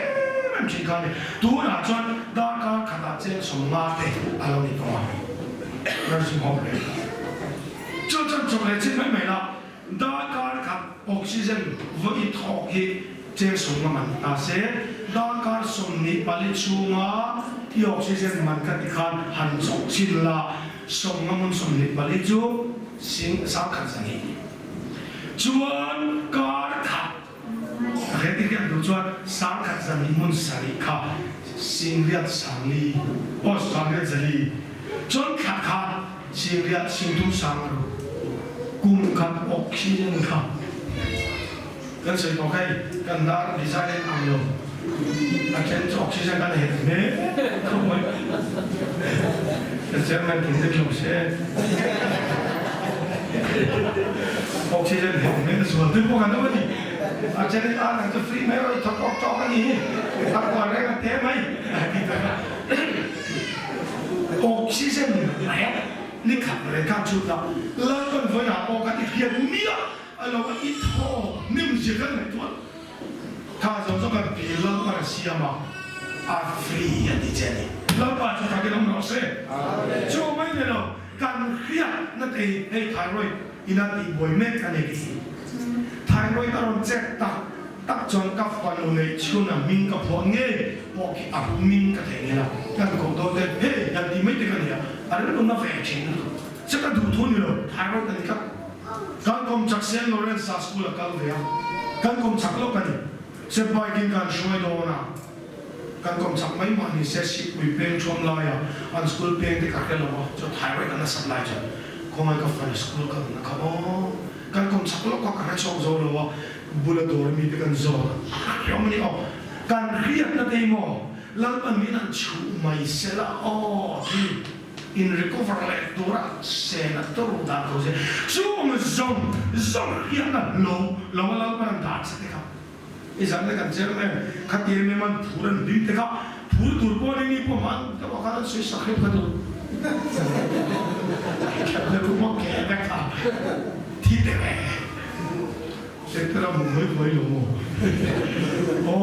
Speaker 1: ใช่กันดูน่าจนดังนั้นขนาดเช่นสมมาเตะอะไรนี่ก็มาเราจะมองเลยจบเลยใช่ไหมไม่ละดังนั้นกับออกซิเจนวิธีทอกที่เจอสมมันตาเสียดังนั้นสมนิผลิตสูงที่ออกซิเจนมันก็ที่การหันส่งชิลละสมมันสมนิผลิตจูสิ่งสักขันสังเกตจวนการขัดเรื่องที่เรียกดูจวนสังขันสังเกตมันสังเกตค่ะสิ่งเรียกสังลีโอ้สังเกตสังลีจนขัดค่ะสิ่งเรียกสิ่งทุกสังรูกุมกับออกซิเจนค่ะกันเสร็จโอเคกันได้ดีไซน์อันยมอาจารย์ออกซิเจนกันเห็นไหมเข้าไปอาจารย์มันถึงจะจบเสียออกซิเจนเห็นไหมส่วนที่พวกกันต้องดีอาจารย์อ่านหนังจะฟรีไหมเราถอดออกจอกันนี่ตัดก่อนแรกกันเท่ไหมออกซิเจนไหนนี่ขัดอะไรข้ามชุดเราแล้วก็พยายามออกกันอีกเพียงนี้เราก็อีท่อนิ่มเสียกันไหนตัวถ้าเราต้องการเปลี่ยนเราก็เสียมาฟรีอย่างที่เจนี่เราปัจจุบันก็ต้องรอเสียช่วงไม่เนี่ยเรา การเครียดนั่นเองให้ไทรอยด์อินาตีบวยเมฆกันเองไทรอยด์ตอนเจ็บตักจนกับฟันเลยชุนมิงกับพวงเงี้ยพอกี่อับมิงกับเงี้ยนะกันก็โดนเด็ดเฮ้ยยันดีไม่ติดกันเนี่ยอะไรนั่นน่าแฝงจริงนะจะกันดูทุนอยู่ไทรอยด์กันครับการกรมจักรเซนโลเรนซ์สกูลกันเลยการกรมจักรโลกันเซบายกินการช่วยโดนะการกรมจักรไม่มานี่เซชิวิเพงชมลายอันสกูลเพงที่กัดกันแล้วจะไทรอยด์กันน่าสับลายจังคงไม่กับฟันสกูลกันนะครับอ๋อการกรมจักรโลก็การชงโซโลว่าบุลดอร์มีเป็นกันโซยอมนี่อ๋อการเรียกนั่นเองอ๋อแล้วมันมีนั่นชูไม่เสร็จละอ๋อที่ in recovery ตัวละเซนตัวรู้ดาวเขาเสียชูมันซงเรียกนั่นเรามันด่าสักทีครับอีสันนี่กันเจ้าเนี่ยขัดเยี่ยมมันพูดดิ้นเถอะครับพูดตัวบอลนี่พวกมันแต่ว่าเขาช่วยสักทีกันดูแค่เรื่องพวกแกนะครับที่เด็กเสร็จแล้วมึงไม่ลงโอ้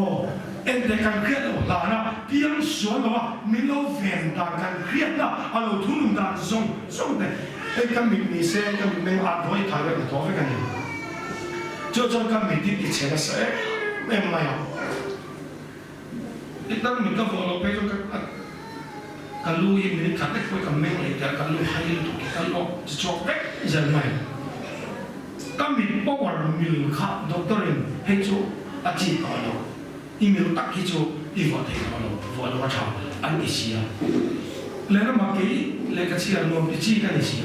Speaker 1: เอ็นแต่การเครียดหล่ะนะพี่ยังสอนว่ามีเราเวียนตาการเครียดนะเราทุนด่านส่งแต่ไอ้การมีเส้นการมีอาด้วยถ่ายไว้กับตัวไปกันนี่จนการมีที่ติดเชื้อเสร็จไม่มาอ่ะอีกตั้งมีกับเราไปจนการรู้ยังมีขัดได้คุยกับแม่เลยแต่การรู้ให้ถูกการรู้จะจบได้ยังไงก็มีบอกว่ามีลูกค้าด็อกเตอร์ให้จูอาจีต่อเราอีเมลตักให้จูอีวอร์เทต่อเราวอร์ว่าชาวอันนี้เสียแล้วก็มาเกี่ยแล้วก็เชียร์เราจีกันนี่เสีย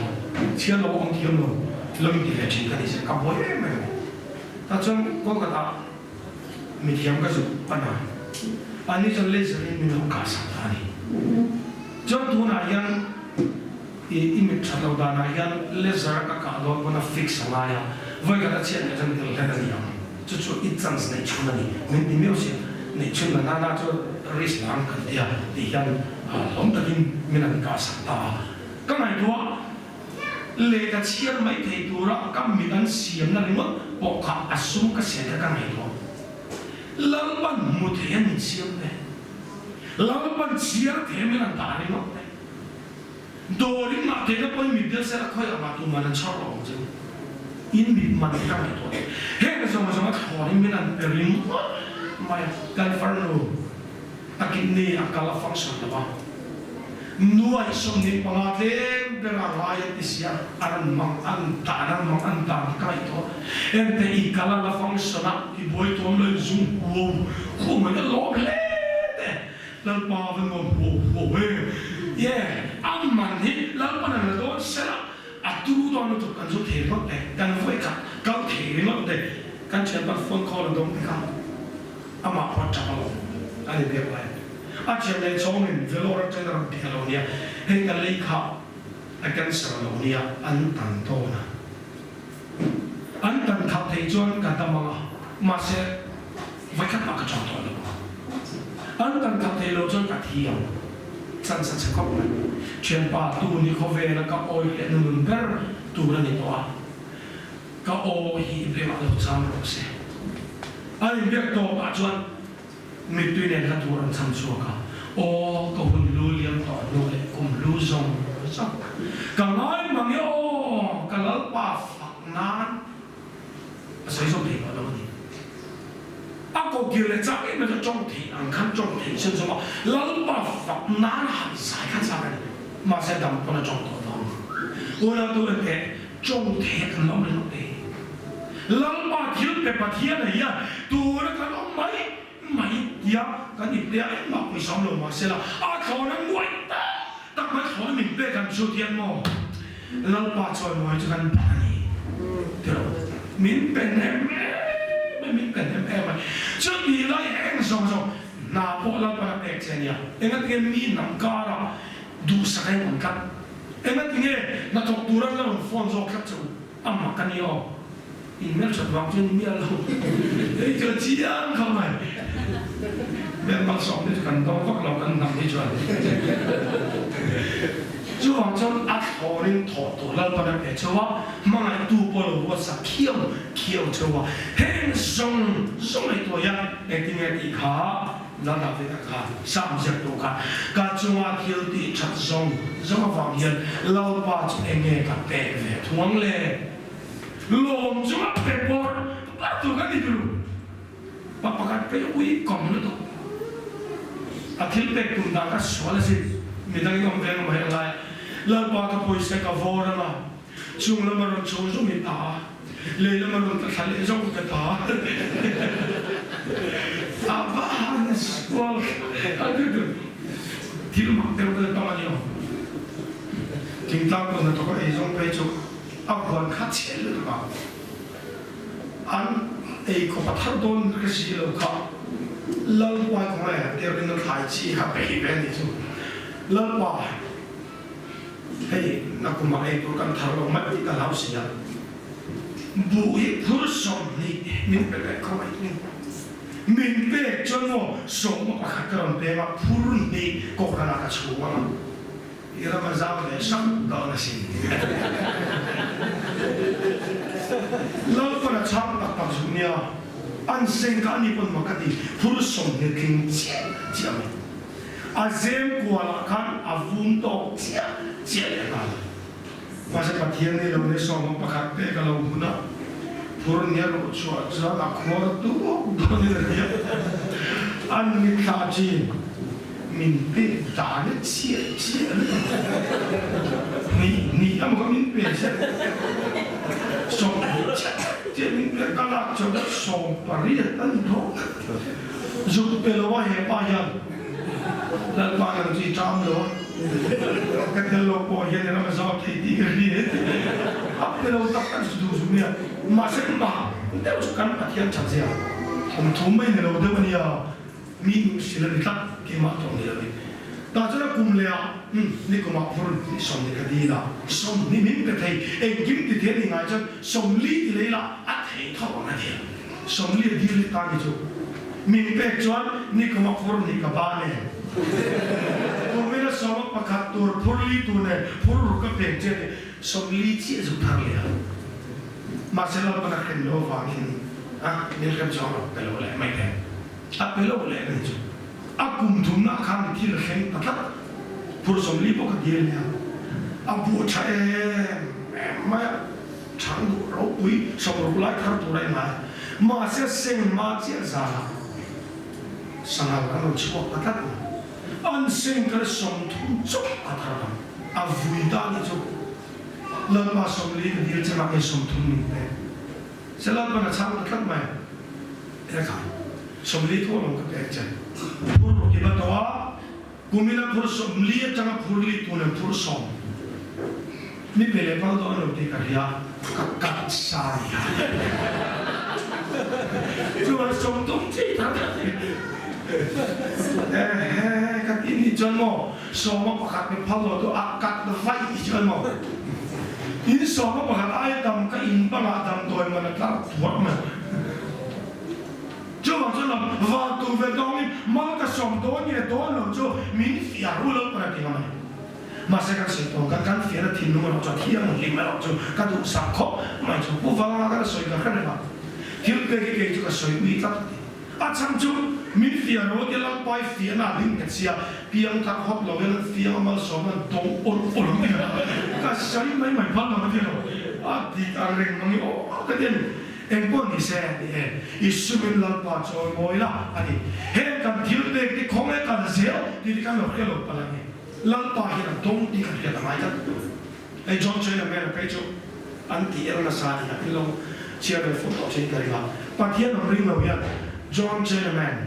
Speaker 1: เชียร์เราองค์ที่เรามีที่เวชิกันนี่เสียกับบ่อยไหมแต่จนก็กระทั่งมีที่ยังก็จะปัญหาอันนี้จนเล่นสิ่งมีลูกค้าสัมพันธ์จนทุนอายันอีมิตรเราดานายันเลเซอร์ก็การโดนวันฟิกซ์อะไรอ่ะวันก็จะเชื่อในเรื่องเรื่องนี้อ่ะจู่ๆอีจันส์ในชุนนี้มันมีไม่ใช่ในชุนนั้นน่าจะริสลังกันที่ที่ยันหลงตะกินมีนักการสัตตาก็หมายถึงว่าเลกเชื่อไม่ถึงตัวเราก็มีการเสียงนั่นเองว่าปกติอาสุมก็เสียแต่ก็หมายถึงแล้วมันมุดเห็นเสียงเลยแล้วมันเสียเห็นมีนักตาเลยมั้งโดยมาเทนไปมีเดือดเสียค่อยเอามาตัวมันชอบเราจริงอินบิดมันก็ไม่ตัวเฮ้ยสมมติถอนมีนั่นเป็นลิงไม่การฟังรู้ตะกินนี่อาการละฟังสุดแล้วนัวสมนิปังอาเทมเป็นอะไรที่เสียอันมังอันตาใกล้ตัวเอ็นแต่อีกการละฟังสุดนะที่บอยตัวเลยซุ่มโว้คู่มันก็ล้อเล่แล้วปาเป็นงงโว้เฮ้ยอันมันนี่แล้วมันอะไรตัวเสียอัตรูตอนนั้นถูกกันสุดเทมากเลยกันไฟกันเทมากเลยกันเชื่อว่าฟังคอร์ดงไปกันอามาพอจับเราอันนี้เรียกว่าอาจจะในช่วงนึงเวลาเราจะนั่งที่เราเนี่ยเห็นกันเลยค่ะอาการสารเราเนี่ยอันตันโตนะอันตันขับที่จวนกันตมาเสียไว้ขัดมากระจอกตัวเราอันตันขับที่เราจวนกันที่เราสั้นๆก็ไม่เชื่อป่าตัวนี้เขาเวรก็โอ้ยเรื่องเบอร์ตัวนี้ตัวก็โอ้ยเรื่องอะไรซ้ำเราเสียอันนี้เรียกตัวปัจจุบันมีตัวเนี่ยก็ตัวนั้นซ้ำชัวร์ก็โอ้ก็คุณรู้เรื่องต่อรู้เลยคุณรู้ทรงก็น้อยบางอย่างโอ้ก็แล้วป่าฝักนั้นใส่สมเด็จมาแล้วนี่อากูเกี่ยวเลยจากนี้มันจะจ้องที่อันขั้นจ้องที่เช่นสมมติแล้วป่าฝักนั้นหันสายขั้นสายมาเสด็จคนละจ้องตัวเราวันตัวเองจ้องเทกันแล้วมันเองแล้วป่าคิดเป็นป่าเทียนอะไรอย่างตัวนั้นก็ต้องไม่ยากกันอีกเดียวมาคุยสองลงมาเสร็จแล้วเขานั้นไหวแต่ไม่เขาไม่เป็นกันชุดเทียนมอแล้วป่าชอยมาจะกันป่านี้เดี๋ยวมิ้นเป็นแม่ไม่มิ้นเป็นแม่ไหมชุดนี้ไล่แองสองนาพวกเราป่าเอกเชียเนี่ยเอ็งก็เอ็งมีน้ำการะดูสักให้เหมือนกันเอ็งก็เอ็งนักตกตัวนั้นแล้วฟอนโซครับจูอามากันนี่อ๋ออีเมลฉันวางจนมีอะไรเฮ้ยเจอเจียงเข้ามาเมื่อบางสองที่กันต้องฟักเรากันนำที่ช่วยจู่วางจนอัดหัวเรื่องถอดตัวแล้วตอนนั้นเชื่อว่ามันไอ้ตัวบอลว่าสักเขี้ยวเชื่อว่าเฮ้ยส่งไอ้ตัวยักษ์ไอ้ที่ไงอีกขา นั่นแหละที่การสามเจ็ดตัวกันการจงอาคิลติชัดทรงจงฟังเห็นเราปัจจุบันเองกับเป๊ะทวงเลยลมจงเป๊ะบอลปัจจุบันนี่ดูปะปะกันไปอุ้ยกองนั่นตัวอาทิตย์เป๊ะตุนดังก็สวยเลยสิมีตั้งยอมเรียนมาให้ไรเราปัจจุบันเสกกับวอร์นะช่วงเรามาลงช่วงช่วงมีตาเลยเรามาลงตะขันเลยช่วงกับตาAvannes folk, aduh, tiru mak terus tangannya. Tinggal kalau nak kau ezong pejo, awan kacil tu kan. An, kau pathar don kerja lokal, lalu buat kau dia dengan kaji apa event itu, lalu buat, nak kau makai tu kan thar mak kita lau siapa, buih purusam ni berdekat kau ini. Mình biết cho nó sống một cách cần để mà phun đi có cái nào cả chúa mà, ý là mà giao để sống đó là gì? Lâu qua là chăm đặc bằng chúng nha, anh sinh cả ni còn mà cái gì phun sống để kinh chết chết mình, à dêm qua là khăn à vun to chết chết là mà sẽ bắt thiên này lâu để sống một cách để cái lâu huna Purnia lo chua chua la khor tu do ni la an mi tha chi min pe ta le chi chi ni am ko min pe se so chi min pe ka la cho da so pari tan do zu pe lo wa he pa ya la pa ya chi cham lo ka te lo po ye na ma so ti ti ri ap pe lo ta ka su du ni masih mah, kita usahakan latihan saja. Cuma ini loh, dia punya minggu silam kita kemat orang dia ni. Tak ada kumlea, ni kumak pun ni som ni kadila, som ni min betai, gim di dia ni ngajar, som li di lela, atai tahu mana dia, som li di li tadi tu, min bejuan ni kumak pun ni kabane. Kumela som pakatur purli tu ne, purul kepenjen, som li cie zutar dia. Masalah pernah kena wangin, ni kan jawab pelu le, mai deh, pelu le ni tu. Aku mungkin nak kan di lekeng, tapi purusam lipo kerja ni, abu cai, mai canggu rawi, sama ulai kartu lain lah. Masih seng masih zala, sangat kan cukup pakat. Anseng kersam tu cukup pakat, abu ida ni tu. Lalu masuk lagi dia cakap esok tu ni, selalu pada cakap tak mai, kan? Somli tu orang kerja. Puru kita tahu, kumila puru somli cakap purli tu ni puru som. Ni pele pada orang tu kerja kat saya. Cuma som tu cita. Kat ini jangan som apa kat ni palu tu akak terbaik jangan. Ini semua bahan ayam keimbang adam doa mana tak buat mana. Cuma waktu vedongin malah som doa ni doa lo jo min fiaru lo pada tinggal mana. Masa kan setong kan fiaru tinu mana jo tiang lima lo jo kadu sakko macam bukan agak soi kan apa. Tiap pergi juga soi wita. Acam jo min fiaru dia lampai fiaru naling kecil piang tak hot lo yang fiaru mal soman dong ol ni. Kasih mai pan nama dia lo, di areng mangi kadang engkau ni saya isu min lampa coy moila, adi, kan tiup dek di kongen kan sel, di kan lo kelo palanya, lampa kita dong di kan kita macam, John Cena mana pejo, anti era nasari, kalau siapa foto cerita dia, patian orang lo ya, John Cena man,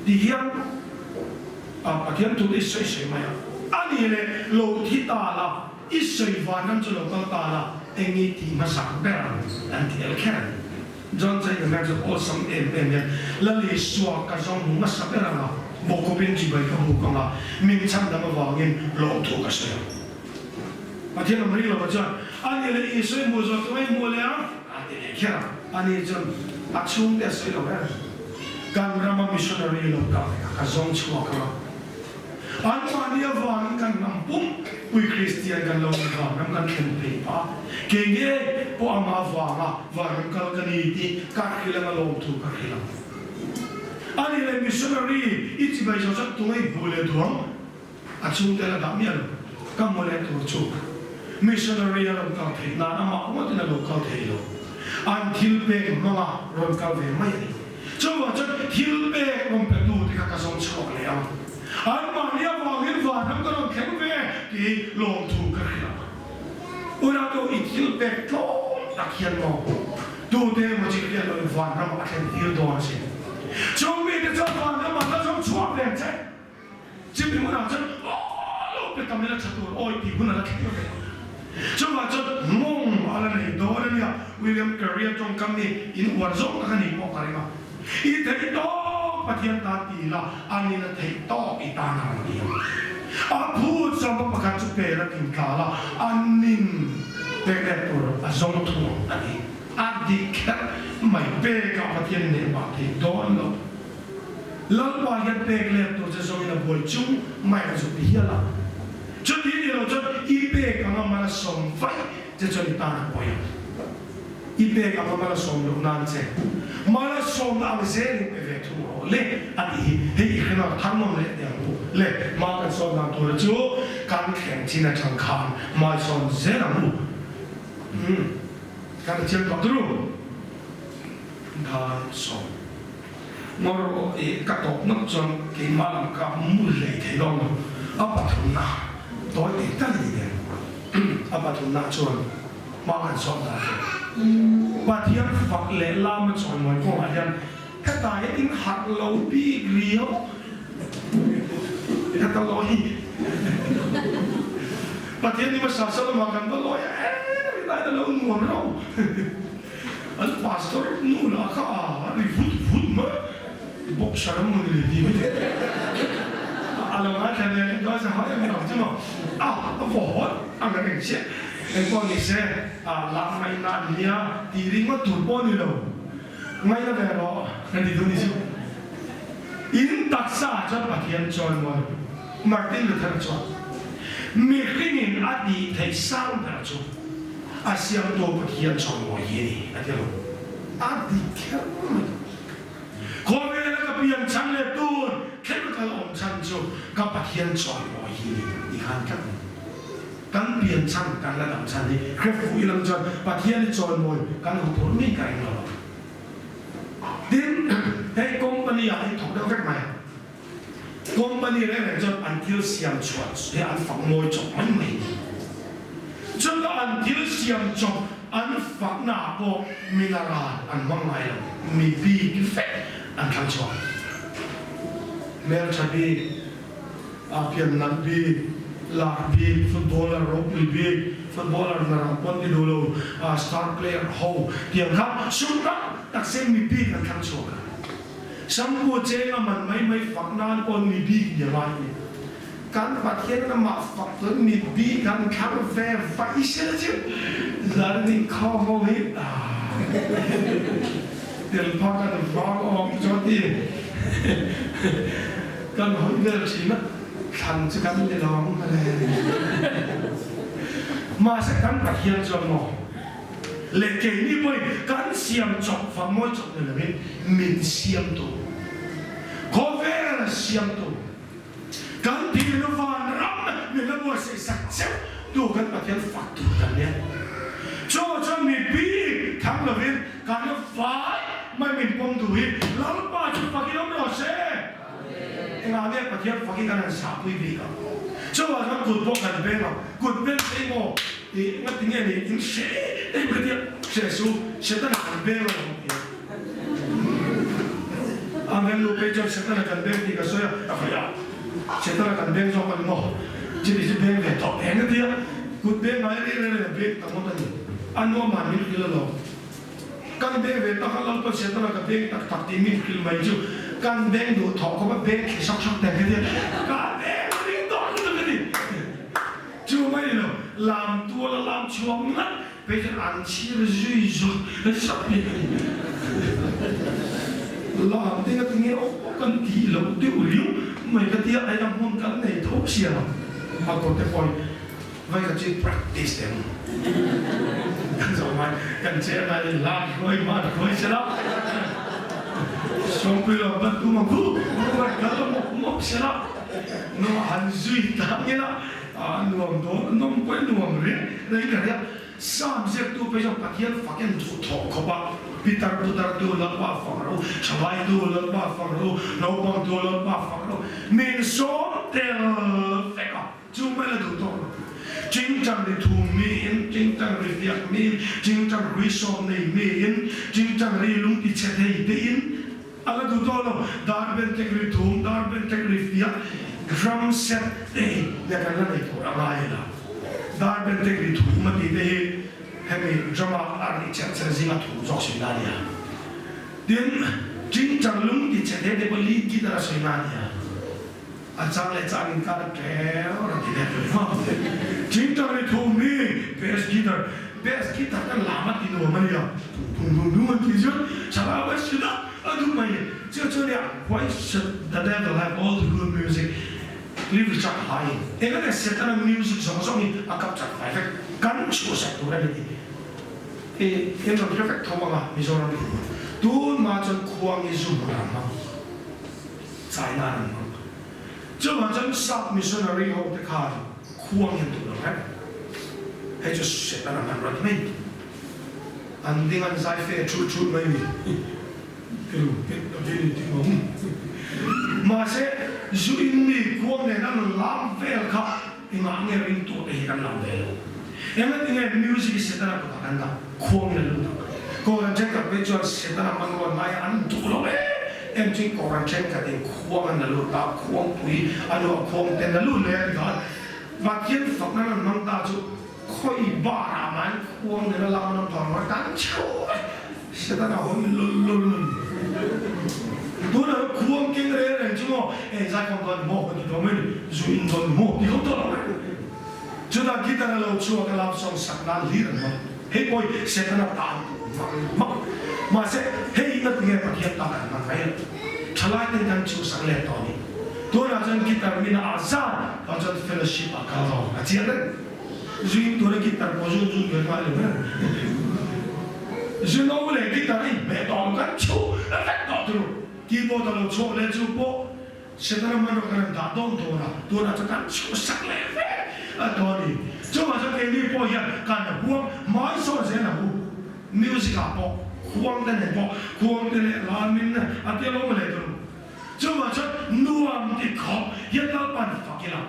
Speaker 1: dia patian tulis saya maya. Ani le lo kita la isoi vanam tu lo kata la engi ti masak beran anti elkan John saya macam awesome ya lalu suak kasong masak beran la boko benci baik kamu kanga mincam dalam wangin lo tu kasih macam mana lo macam ani le isoi muzak tu mai mulai anti elkan ani John acung dia isoi lo beran kan ramah missionary lo kanga kasong suak kanga Anma dia wang kan nampung, pui Kristian kan lawan wang kan kempe pa. Kenge po ama wang kan kan itu kaki lang lawan tu kaki lang. anh là missionary ít chỉ bây giờ chắc tụi ấy bùi lên thuốc à chúng ta là đảm nhận các môn lên thuốc chú missionary là làm cao thế nào mà không có thể là làm cao thế đâu anh thiếu bê mà làm cao thế mấy cho mà chắc thiếu bê làm bê đủ thì các sống chọn liền anh mà lia vào hiện vào nó có làm khéo bê thì lòng thủ cái gì ủa nào tôi ít thiếu bê thôi đặc hiện mà đủ thế mà chỉ là làm vào nó mà thành thiếu đó chứ chúng mình thì cho vào nó mà nó sống chọn liền chứ chứ mình muốn làm chứ lúc cái tầm này là chặt tôi ôi thì muốn là khéo bê chúng ta cho mong ở đây đó là William Carey trong cam này in hoạt dụng các anh em có mà ít thấy đó bắt hiện ta thì là anh ấy thấy đó ít ta nào đi à phụ trong một cái chút bề là kinh cả là anh em để để tôi giống thua anh ấy anh đi cái mày bề cả bắt hiện này bắt thì đó là lần qua hiện bề lên tôi sẽ giống như là buổi chung mày là giúp đi là cho đi đi rồi cho ít bề cả mà là sống phảiจะจนตาหน่อยอีเบกเอามาละส่งลูกนั่นเสมาละส่งเอาเสนี่ไปเวทุเล่อันนี้เฮ้ยขนาดทั้งนั้นเลยเดี๋ยวเล่มากันส่งนั่นตัวจูการแข่งที่นั่นจังคันมาส่งเสนั่นลูการเชื่อมต่อดูการส่งมรดกกระตกนักจนกินมาลำกับมุลเลยที่ลงอัปทุนนาตัวเด็กตั้งดีเนี่ยอัปทุนนาชวนมาหันสอนได้บาดเจ็บฝักเละลามชนมวยก็อาจจะแค่ตายอินหักเราปีเลี้ยวแค่ตลอดบาดเจ็บนี่มาสะสมมากันตลอดไม่ได้แต่เราหนุ่มเราอันพาสตอร์นู่นละค่ะรีฟุตมาบอกฉันมันเลยดีไม่ได้อะไรมาแค่เนี่ยก็จะหายไม่หรอกใช่ไหมฟอร์ดอะไรอย่างเงี้ยไอ้พวกนี้เช่ลำไม่นานเนี่ยตีริงมาถูกป้อนนี่เลยไม่ก็แต่รอนั่นดีตรงนี้สิอินตักษาจะปะเทียนจอยมันมาร์ตินลูเทอร์จอยมีครินินอดีตไทยสร้างแต่จอยอาเซียนตัวปะเทียนจอยมันยี่นี่อะไรหรออดีตแค่คนเวลาก็เปลี่ยนชั้นเลยตูนแค่ก็ลงชั้นจอยกับปะเทียนจอยมันยี่นี่อีกขั้นกันกันเปลี่ยนชั้นกันระดับชั้นนี้แค่ฟูอีหลังจนปะเทียนจอยมวยกันหัวผลไม่ไกลหรอกดินให้คอมพานีอะไรถูกได้แค่ไหนคอมพานีอะไรจนอันที่เสียมชดให้อันฝังมวยจบไม่จนอันที่เสียมจบอันฝังหน้าก็มีนาราอันว่างไงมีบีกิเฟอันทั้งจบเมลชาบีอาเพียนนันบีลาบีฟุตบอลเลอร์โรบบีฟุตบอลเลอร์นาราปนที่ดูโลสตาร์เพลย์โฮเทียมครับชุดนั้นตักเส้นมีบีกันทั้งโชว์สัมผัสเจงมันไม่ฝักนานปนมีบีอย่างไรการปฏิเสธนั้นมาฝักตัวมีบีกันคาร์เฟ่ไฟเชื่อจิลาดิข้าวโมหิเดี๋ยวพอกันฟ้องออกจอดีกันหอยเลือดสินะทันจะกันได้ร้องมาเลยมาสักกันปฏิเสธจนหมดเล็กเก่งนี่ไปการเสียมจบฟังมวยจบเลยนะมินเสียมตัวโคเวลเสียมตัวการที่เราฟังรับเนี่ยเราบอกสิ่งศักดิ์สิทธิ์ดูกันปฏิเสธฝักตัวกันเนี่ยโจ้มีปีทั้งระเบิดการฟ้าไม่มีปมดุยแล้วป้าจะฝักที่เราไม่รู้เช่งานเนี่ยปฏิเสธฝักที่กันสาบุยบีกันโจ้ว่าเรากุดพวกกันเป็นหรอกุดเป็นไอ้โม่ที่งั้นที่เนี่ยนี่ยิ่งเช่ไอ้ประเดี๋ยวเช่สู้เช่ตั้งกันเป็นหรออันนั้นลูกไปจนเช่ตั้งกันเป็นที่ก็สวยอะไรอ่ะเช่ตั้งกันเป็นสองคนโม่จะได้จะเป็นแบบต่อแทนกันที่กุดเป็นมาเรื่อยๆเป็นทั้งหมดนี่อันนู้นมันมีกี่ละล้อกันเป็นแบบตั้งกันเราก็เช่ตั้งกันเป็นตักตีมีกี่ละไม่จู่กันเป็นดูถอดเขาว่าเป็นช็อกแต่กันที่กันเป็นมันยิ่งต่อกันเลยจู่ไม่หรอกลามตัวละลามช่วงนั้นไปจนอันชี้เลยจุยจุยสับเลยลามที่ก็ที่นี่โอ้กันที่เราเดี๋ยวเลี้ยวไม่ก็ที่ไอ้ยังมันกันในทุกเสียงมาตัวแต่พอยไว้ก็จะ practice เองกันสมัยกันเชื่ออะไรลามค่อยมาค่อยเสร็จแล้ว xong bây giờ bắt tu mà vu nó cái đó một xe đó nó ăn duy ta như là nuông đó nó quên nuông đấy đấy cái này sam giết tu bây giờ bắt hiện phát hiện chủ thọ khó ba Peter tu lợn ba phẳng rồi Chawai tu lợn ba phẳng rồi Nấu băng tu lợn ba phẳng rồi mình số tiền phải không chúng mới là đủ tốt chính chẳng để thu miên chính chẳng để việc miên chính chẳng để sổ này miên chính chẳng để lúng bị chết hay đến alla đủ tốt rồi dar bên tech để thu dar bên tech để việc drum set đây là cái này của anh ấy là dar bên tech để thu mà đi đây hay mình drama ở đây chắc sẽ gì mà thu rõ sinh ra nha đến chính chẳng lúng bị chết hay để beli kita là sinh ra nha Achang le chang ka treo ra ti de chính trong cái thu mi best guitar kan lama ti no mani ya nu man ti jo chala wa shida adu mai jo ya why should the devil have all the good music live chak hai ena ne setana music song song ni akap chak hai kan chu sa tu ra ni e no perfect thoma ma mi so ra tu ma chan khuang i zu ra ma sai na na这完全杀 missionary 后的卡ควงยังตัวเราให้จะเสร็จแล้วมันรัดไม่อันนี้มันใช้เฟซชุดไม่มีคือเป็นตัวที่ดีมากมาเสจุดนี้ควงเนี่ยนั่นล้ำเฟลครับที่มาเนี่ยริงตัวเองกันล้ำเฟลยังไงที่เนี่ยมิวสิกเสร็จแล้วก็กันนะควงเนี่ยรู้ก็ยังเช็คกับไปจนเสร็จแล้วมันวันไหนอันตัวเราem chỉ có rằng trên cái tiền khuôn anh là luôn ta khuôn quý anh là khuôn tiền là luôn lên đó và kiến phật nó là mang ta chú khôi bà mà khuôn này là làm nó toàn nó cắn chua sẽ ta nào hôm luôn tôi là khuôn kinh đấy này chứ mà em ra con con một cái đó mình duyên con một thì không tốt lắm chúng ta kita là lâu chua cái làm xong sạch là lý rồi mà hết coi sẽ ta nào tạm mà sẽ hey nó nghe bạc hiện tại mà phải chalai tên đang chịu sáng lệ to đi tôi là dân guitar mình là azan và dân fellowship à cao rồi à chia đấy duyên tôi là guitar có duyên người ngoài rồi duyên nó lại guitar này mẹ đòn cái chú nó phải đòn rồi keyboard là chỗ lên chú bộ sẽ ta làm nó cái đàn đòn tôi là cái chú sáng lệ à to đi chứ mà cho cái đi bộ hiện cái là buông máy số sẽ là buông music à bộ khuang tên này bỏ khuang tên này làm mình à tiếc lắm mà lại rồi chứ mà chắc nuông thì khó hiện tại bạn phải cái nào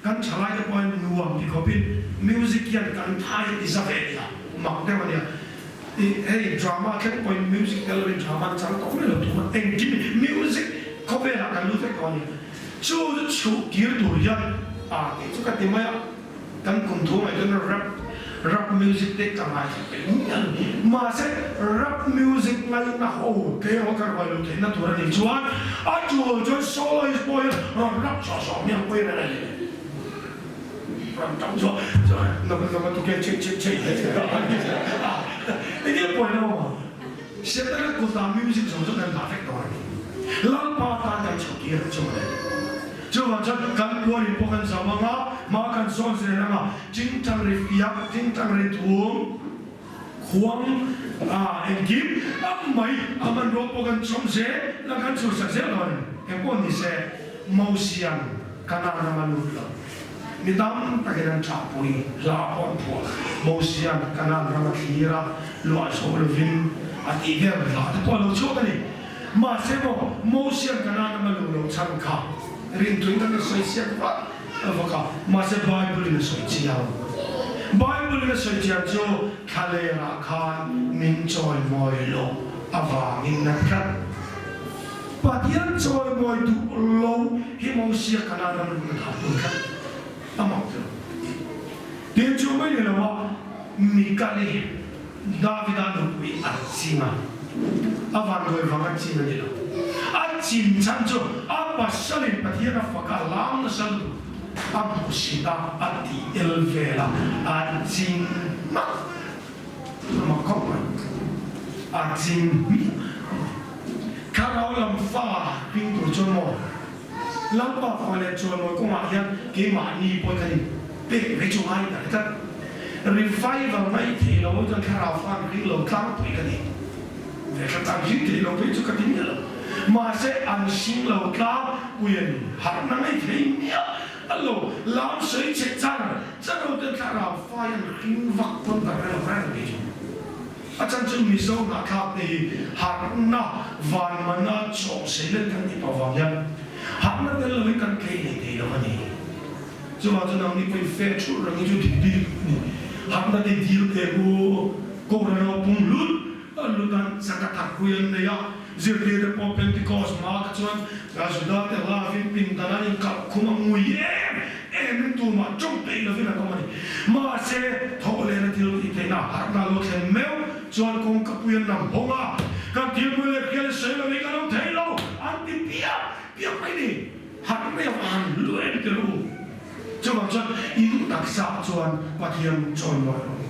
Speaker 1: kan chalai cái point nuông thì có biết music hiện kan thay thì sao vậy là mặc cái mà đi hey drama cái point music element drama chẳng có cái là tụi mình engine music có vẻ là kan lúc phải có gì chứ chú kia tụi dân à cái chú cái gì mà kan cùng thu này cho nó rap music để cầm ai mà sẽ rap music ngay na hồ cái họ cái gọi là thế nó thuộc là gì chú anh chú cho soloist boy rap cho miệng quên này rap trong cho nó tụi cái chơi hết cái boy đâu sẽ ta cái cô ta music xong rồi đang perfect rồi lắm ba ta đang chịu kia cho này chứ mà chắc căn cứ đi bộ căn sao mà căn son sẽ là mà chính trang để fiat chính trang để thuông khuang em kim mấy mình bộ bộ căn son sẽ là căn số sẽ rồi em có gì sẽ màu xiang căn nào mà luôn là mình đam ta cái đang chọc bùi là con thua màu xiang căn nào mà kia ra loại số là vin thì về là ta có lâu chỗ này mà sẽ bộ màu xiang căn nào mà luôn chăm khảo rin tuin kan soi siap ba avaka ma se bible ni soi chiao bible ni soi chiao cho khale ra khan min choi moi lo ava min na khat patian choi moi tu lo hi mo sia kana na nu ka tu khat amok tin chu mai ni lo mikale david anu wi atsima avan goi vanga chi ni lo chim chăn cho apa salin pathiana faka lam na sal abu sita ati elvela ajin ma ajin karau lam fa ping tu cho mo lam pa fa le cho mo ko ma hian ke ma ni poi kan pe ve chu ai ta revival mai thi lo cho karau fa ri lo tlang pui kan ni ve ka ta ji thi lo pe chu ka tin lo mà sẽ ăn sinh lâu ta quyền hạt năng ấy thế nhá alo làm sấy chết chăng chắc đâu tên ta là phai ăn kinh vắc quân cả cái là cái gì anh chân mi sâu ngã tháp thì hạt na vàng mà na chọn sấy lên cái gì bảo vàng nhá hạt na tên là cái căn cây này thì đâu mà nhỉ cho vào cho nào đi quay phê chút rồi như chút đi hạt na thì deal để cô ra nó bung lút lút ăn sang cái thằng quyền này á giờ đi để bỏ Pentecost mà cái chuyện là giờ đó thì là viên pin ta nói cặp không ăn mùi em tu mà trong đây là viên nào mà đi mà sẽ thâu lên là thiếu thì thế nào hạt na lút thêm méo cho anh con cặp quyền nằm hông à các thiếu người là kia sẽ là mấy cái nó thấy đâu ăn thì bia cái gì hạt này ăn luyện cái luôn cho vào cho ý đặc sắc cho anh và thiêm cho mọi người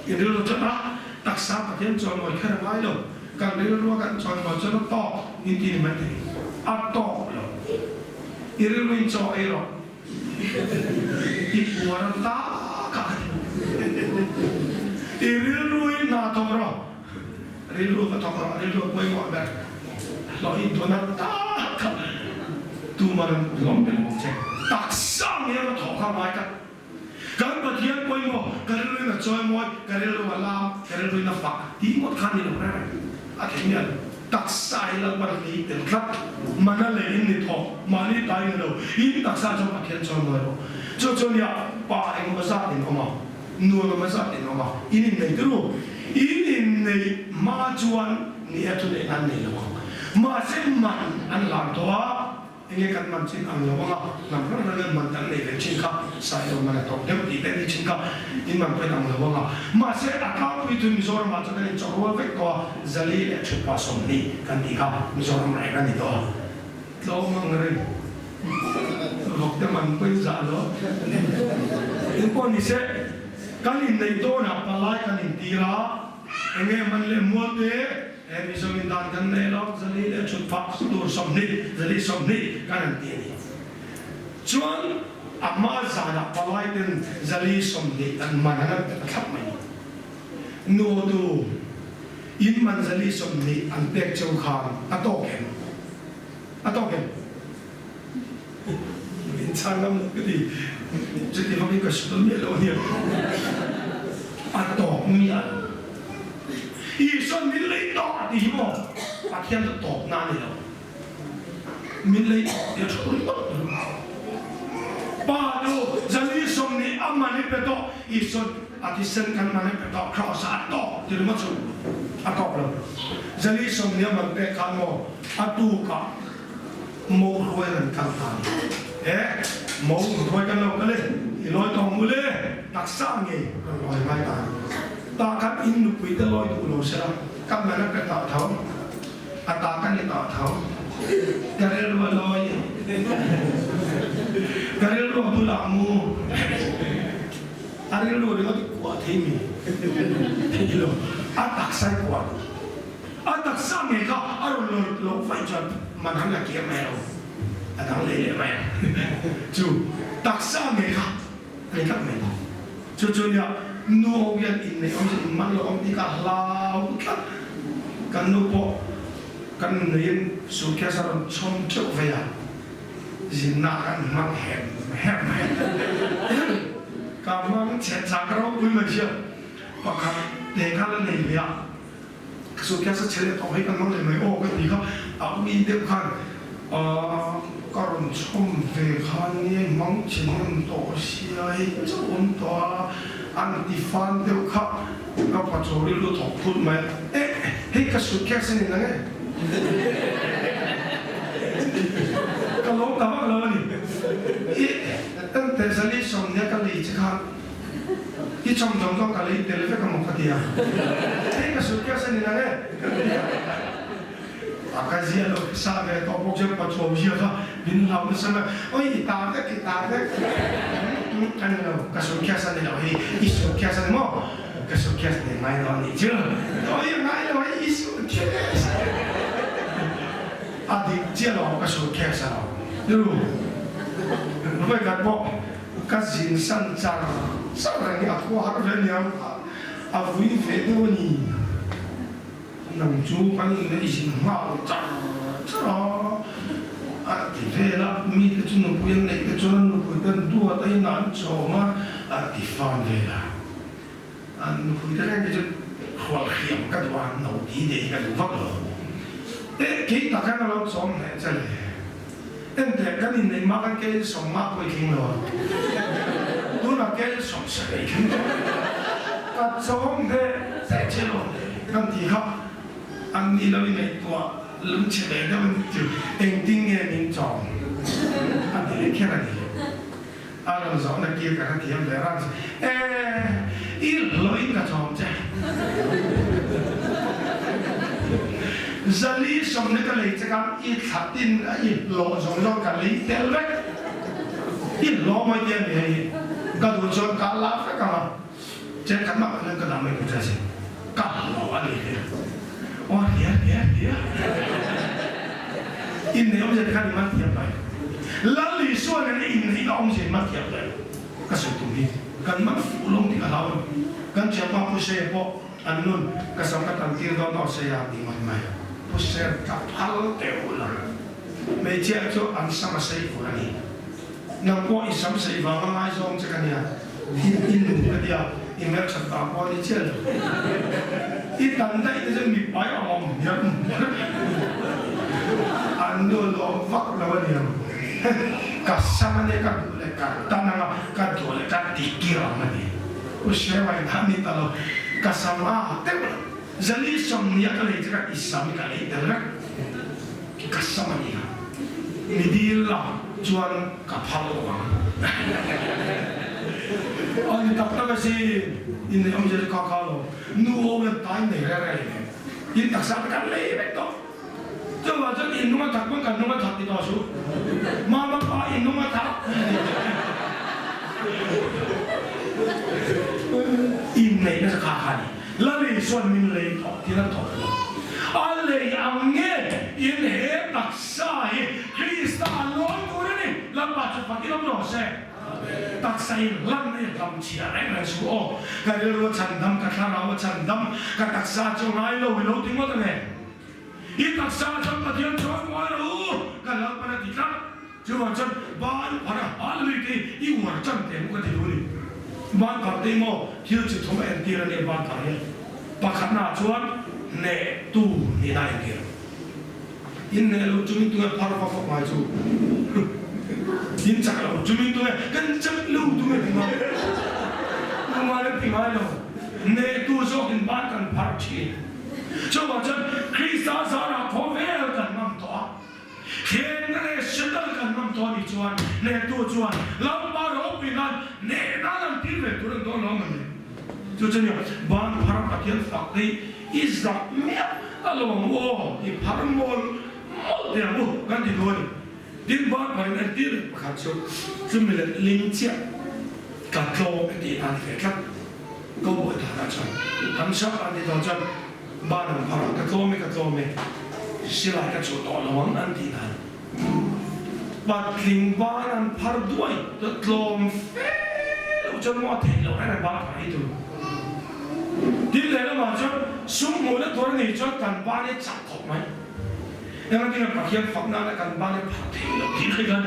Speaker 1: ý điều cho nó đặc sắc và thiêm cho mọi cái là ai đâu càng đấy nó càng cho mọi cho nó to như thế này thì ăn to rồi ý điều cho ai rồi ý của nó ta cả ý điều na to rồi ý điều cái to rồi ý điều quay gọi về nói ý nó ta cả tu mà lòng bên một chết đặc sắc này nó thọ khám ai cả cái mà thiên quay ngô cái đó là chơi mồi cái đó là lao cái đó là phật tí một khăn gì đâu đấy à thế nhỉ đặc sắc là bản lý tiền khắc mà nó lấy in thọ mà đi tay nó đâu in đặc sắc trong bản thiên chơi mồi đâu cho nhỉ bà anh có sát tiền không mà nuôi có sát tiền không mà in này cái luôn in này mà chuan này tôi để ăn này đâu mà sẽ mạnh ăn làm thôi nghe căn mình trên ăn nhiều quá làm rất là gần mình tận này về trên khắp sai đâu mà là tốt nếu tí tên đi trên khắp nhưng mà phải ăn nhiều quá mà sẽ ăn cao vì tụi mình rồi mà cho nên cho nó vết to giờ đi để chụp qua sông đi căn đi khắp mình rồi mà lại cái gì đó đâu mà người học để mình quên giả đó những con đi sẽ cái gì này tôi nạp lại cái gì tí ra anh em mình lên mua thế em bây giờ mình đang gần đây đó giờ đi để chụp phát đồ sông đi giờ đi sông đi cái này tiền đi chuan amma giả nạp lại tên giờ đi sông đi anh mà nó khắp mình nô đồ in mình giờ đi sông đi anh bẹt châu khang à to kém mình sang lắm cái gì chứ thì không biết cái số nhiều đâu nhiều à to nhiều ý xuân mình lấy đó thì mà phát hiện được tốt nào nữa mình lấy để cho nó tốt ba đồ giờ đi xong này âm mà này phải đó ý xuân à thì sinh căn mà này phải đó khó sát đó thì nó mất rồi à tốt lắm giờ đi xong này mà phải khăn mò à tu cả mồ hôi lần càng tàn mồ hôi càng lâu cái lên thì nói tòng mưa lên đặc sản gì còn nói mai tàn ta cắt in nụ quỷ tới lôi tụ lô xe cắt mà nó cái tạo thấu à ta cắt đi tạo thấu cái này là lôi cái này là tôi làm mua anh ấy lôi đi có cái quả thế mi thì lôi à đặc sai quả à đặc sai này có à rồi lôi phải cho mà hắn là kia mèo à thằng lấy để mèo chú đặc sai này có anh cắt mèo chú nhá nuôi dân in này ông chỉ mang lo ông đi cả lao kan nuôi bộ kan người số kia sao trong chỗ về à gì nã kan mang hẹp cảm mang chết sao cái đó vui mà chưa hoặc là để cái này về à số kia sao chết tao hay kan mang lại mấy ô cái gì không ông đi được khăn còn trong về khăn này mang chuyện tổ xí ấy trốn to anh đi phán đều khắp các bạn cho đi lút học phút mà hết cái số kia xin này cái lỗ tao bắt lời anh thấy sao đi xong nhá cái gì chứ khác đi trong cái gì để lấy cái một cái gì à hết cái số kia xin này cái gì đó sao vậy tao bốc chân bắt chôm gì đó bình thường nó xem ôi ta đấy anh đâu cái số kia sao này rồi ý số kia sao này mà cái số kia này ngay đó này chứ ôi ngay đó ý số kia à thì chỉ là cái số kia sao đúng không vậy cái bộ cái gì sẵn sàng sao lại nghe qua hát về nhau à vui vẻ đâu nhỉ นังจูกันในสิ่งมาจ้าจ้าที่เวลามีแต่จุนปุยในแต่จุนนุปุยกันตัวแต่ยันโจมาที่ฟังเวลานุปุยแต่เนี่ยจะขวบเขียมกันว่าหนูดีเด็กกันฟังเลยคิดตะกันเราสองเนี่ยจะเลยแต่กันในมากันแค่สองมาไปทิ้งเลยดูนะแค่สองเสียทิ้งเลยก็สองเนี่ยเสียเชลล์กันที่เขาอันนี้เราในตัวลุงเฉลยได้มันจุดเองติ้งเงี้ยนิ่งจอมอันนี้แค่นั้นเองเราสองนักเกี่ยวกับที่ยังได้รับอีหลอยกับจอมใจจะลีสมนึกอะไรจะกันอีขัดดินอีหล่อสมยอกันลีเตลเล็กอีหล่อไม่เดียวเลยก็ดูจนการลับกันเจ้าขันมาเรื่องก็ทำไม่ถูกใจสิก็หล่ออะไรเนี่ยอ๋อเดี๋ยวอินเดียมันจะกันมันเทียบไปแล้วลีส่วนนั้นอินเดียก็มันจะมันเทียบเลยก็สุดตรงนี้กันมันฟูลงที่เรากันจะมาพูดเสียพออันนู้นก็สำคัญที่เราต้องเสียดีมันไหมพูดเสียกับพัลเตอุลาไม่เจ้าจะอันสมัยฟูนี่นับว่าอิสามเสียว่ามันไม่ทรงจะกันเนี่ยอินดูกันเดียวอินเมชันตาพอดีเจ้าอีตันได้จะมีไปออกยังอันนู้นลองฟักแล้วเนี่ยกัสมันเนี่ยกัดเลยกัดตั้งนั่งกัดตัวเลยกัดตีกีรามันเนี่ยพูดเสียว่าทำนี่ตลอดกัสมาเต็มจะลีสมเนี่ยก็เลยจะกัดอิสามกันเลยเดี๋ยวนะกัสมันเนี่ยมีดีละจวนกับพัลวังอันนี้ตักตักสิอินเดียมันจะข้าวนูโอมันตายในอะไรเนี่ยยินตักสักกันเลยไม่ต้องเจ้าว่าจะอินนุ่งทักมันกันนุ่งทักที่ต่อสู้มาป้าอินนุ่งทักอินเนี่ยจะขาดแล้วเลยส่วนมินเลยถอดที่นั่นถอดอะไรอย่างเงี้ยอินเหตุตักสายคริสต์อันล้วนกูนี่ลำบากจะฟังที่เราหน่อเซ่ตักใส่ลั่นเนี่ยทำเชียร์อะไรนะชัวร์ก็เรียกว่าฉันดำกับข้าเราฉันดำกับตักซาจงไล่เราวิโรจน์ทิ้งหมดเลยอีตักซาจงกับเทียนชวนว่ารู้กันแล้วปนติครับจู่ว่าฉันบ้านพระอะไรที่อีหัวจันเต็มก็ที่รู้นี่บ้านกับเต็มโม่ที่เราจะทำเอ็นตีระเนี่ยบ้านตายปากขนาดชวนเนตู้นี่ได้เกี่ยวอินเนลูจุมิตัวพาราฟักมาจู่ยินจักรจุมิตัวกันจักลูตัวพิมาพิมาเลยพิมาเลยเนตู้โจกินบ้านกันพาร์ทีเจ้าว่าจะคริสต์สาระพอเวลกันมั่งตัวเห็นนั่นเองฉันตั้งกันมั่งตัวนี่จวนเนตู้จวนลำบากรบปีนั้นเนนั่นที่เวทุเรศตัวน้องมันเลยจู่ๆเนี่ยบ้านพาราเทียนฝักที่อิสระเมียตลอดโอ้ยพาร์มอลเดี๋ยวบุกันที่โน่นดินบ้านมันอันที่ประคับชุดซึ่งเป็นลิงเชียกับโลเป็นที่อันเฟครับก็บวชทหารจันทำชักอันที่ตอนจันบ้านมันพารากับโลไม่สิลายกับชุดต่อระวังอันที่นั้นบัดลิงบ้านนั้นพาราด้วยตัวโลมเฟ้แล้วจนว่าเทเราให้บ้านไปดูดินเลยแล้วมาจนสุ่มหัวแล้วตัวนี้จนกันบ้านนี้จับถกไหมยังไงที่เราพักยังฝักน้ำกันบ้านเนี่ยพักทิ้งแล้วทิ้งให้กัน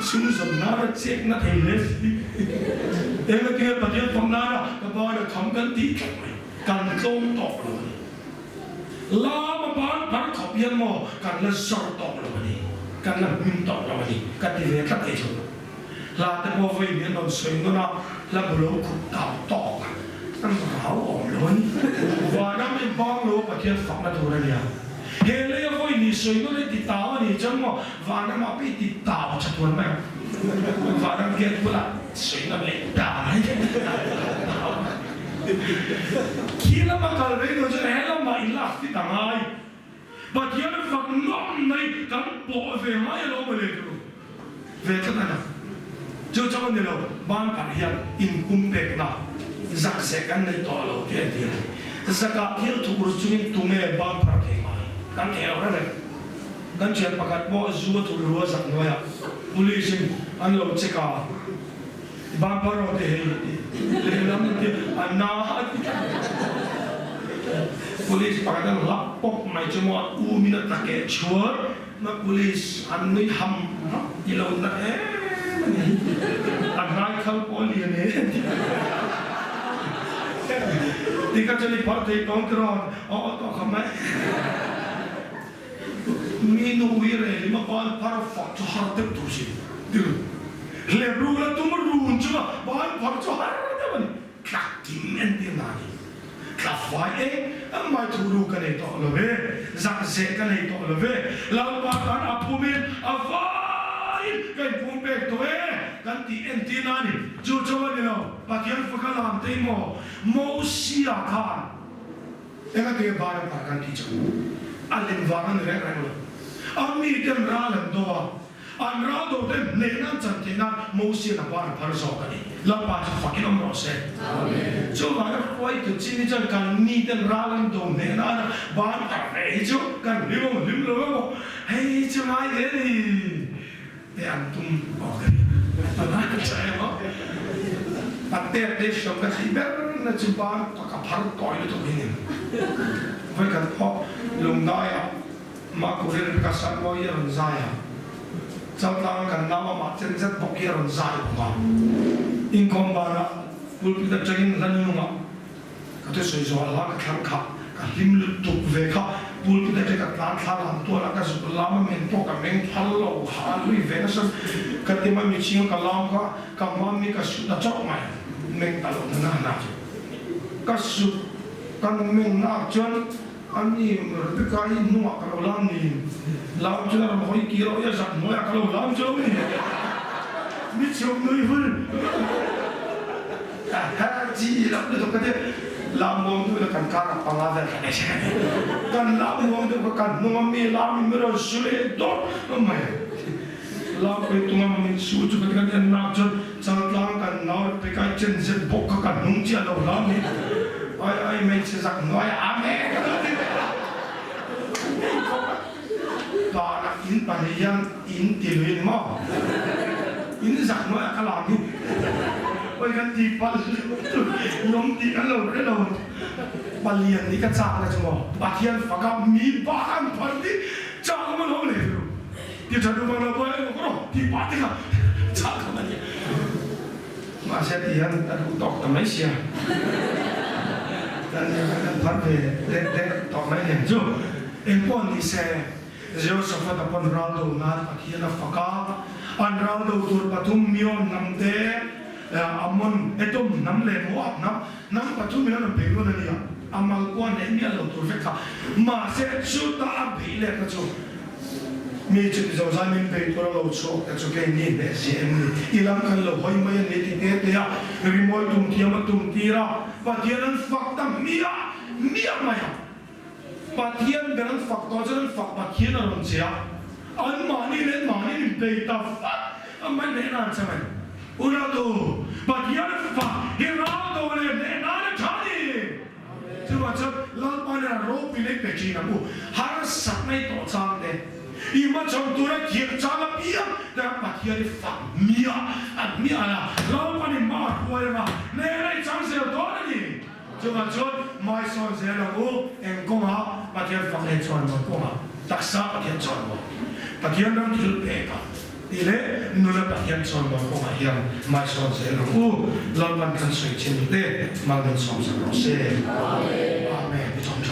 Speaker 1: ซึ่งสมน้ำเช็คน่าเทเลสยังไงที่เราพักยังฝักน้ำกันบ้านเนี่ยทำกันตีกันไหมกันโจมตกเลยลามาบ้านพักขอบยังโม่กันละสอดตกเลยวันนี้กันละมินตกเลยวันนี้กันที่เรียกกันเองลาแต่พอไฟเวียนเราสวยงามแล้วบุรุษขุดดาวตอกนั่นเราอ่อนล้วนว่าน้ำเป็นบ้องรู้พักยังฝักมาถูกอะไรเนี่ยเฮเลยก็ไอ้นี่สวยก็เลยติดตาวันนี้จังว่าวานามาไปติดตาชัดวันไหมวานาเกี่ยวกับละสวยนั่นเลยตาขี้ละมาการเรื่องเราจะเห็นละมาอินลักที่ต่างไงบัดยังฝักน้ำในกันโปะเวงไม่เราไม่เลยดูเวทนั่นนะจู่จังวันนี้เราบ้านกันยังอินคุมเบกนะจักเสกันในตัวเราเพียงเดียวสักการที่เราถูกรู้จุดตรงนี้บ้านพักเองกันเที่ยวนั่นแหละกันเชื่อประกาศว่าจูบถูกรู้สักหน่อยบุรีสิอันเราเช็คบ้านพาราเทเรื่องนั้นที่อันน่า police pagkatapos lapok may cumot uminat na kaya sure na police ano'y ilaw na agay kalpoli yan di ka dyan ipatay kontrol oo to kamay minuwire lima baan para fakto harap tusin lebru la tumurun cuma baan fakto harap kakting entinani kafai mai turu kan itu love zakse kan itu love lampakan apumin avai kan pumpek tu kan ti entinani coba ni lo bagian fakalam temo mau siakan enggak dia barang barang di jauh alim wangan reng lo ami kan ralam doa anrado dem nenan cantina mosi na para sokan lapa fakin om rose amen jo bara koi to chini jan kan ni dem ralam do nenan ban ka jo kan limlo hey jo mai de ni antum okay ana saya mo patte de shop ka hiber na chimpa ka phar toy to binin vai kan pho lung dai ma ko ren ka san mo yan zaya trong đó cần nào mà chân rất bọc kia rồi dài quá, in công bà đó, bùn bị đặt trên là nhiều mà, cái thứ soi rồi là cái khăn khắp, cái lim lụt tục về khắp, bùn bị đặt trên cái tán khá làm tua là cái sự làm mà mình to cái mình thal lâu hà lui về nó xong, cái tema mình chịu cái làm quá, cái mà mình cái sự đặt chọc mày, mình ta lâu nó nát, cái sự cái mình nát chân anh đi rồi cái nuốt cái làm gì làm cho nó hỏi kia rồi giặt mỗi cái lâu làm cho mình biết chồng người hơn ha chỉ làm được cái đấy làm mong tôi là cần cả bằng lá về cái này cần làm mong tôi cần nó mà mình làm mình mới suy tốt mà làm cái tụi mình suy cho cái cái nát cho chẳng làm cần nó cái chân rất bốc cái cần nung chia đầu làm đi ai mình sẽ giặt nói amen bà in bà này dân in tiền luyện mà in giặc nó là cái làm gì ôi cái gì bà nhóm gì cái lâu bà liền đi cái chả là chứ bà thiên phải gặp mi bà ăn phần đi chả có mà không liền thì thật đúng là vậy thì bà thì cả chả có mà gì mà sẽ thì anh đã đủ tọt tầm mấy xe anh phát về để tọt mấy liền chứ em quan đi xe Joseph upon Raldo nat pakiana faka an Raldo tur patum mion namde amon etum namle muap nam patum mion pelo nania amal kwa ne mi alo tur veka ma se chuta abile ka chu mi chu zo za min pe tur lo chu ka chu ke ni be sim ilam kan lo hoi mai ne ti te ya rimoi tum tiama tum tira patianan fakta mia maya Patian dengan faktor jalan fak patian orang cia, an mani beta fak, aman nenan sama, udah tu patian fak, hirau tu oleh nenan cari, cuma cak lalpan yang roh pilih peci namu, harus saknai tu cang deh, ima cang tu nak kian cang apa dah patian fak mia lah, lalpan yang mah kuai mah, nenan cang saya tu ni. Cuma cakap mai son saya lagu engkau ha bagian fakir cuan engkau ha taksa bagian cuan bagian dalam hidup mereka ini nula bagian cuan engkau ha yang mai son saya lagu lawan kan suci ni deh malam som sama se amen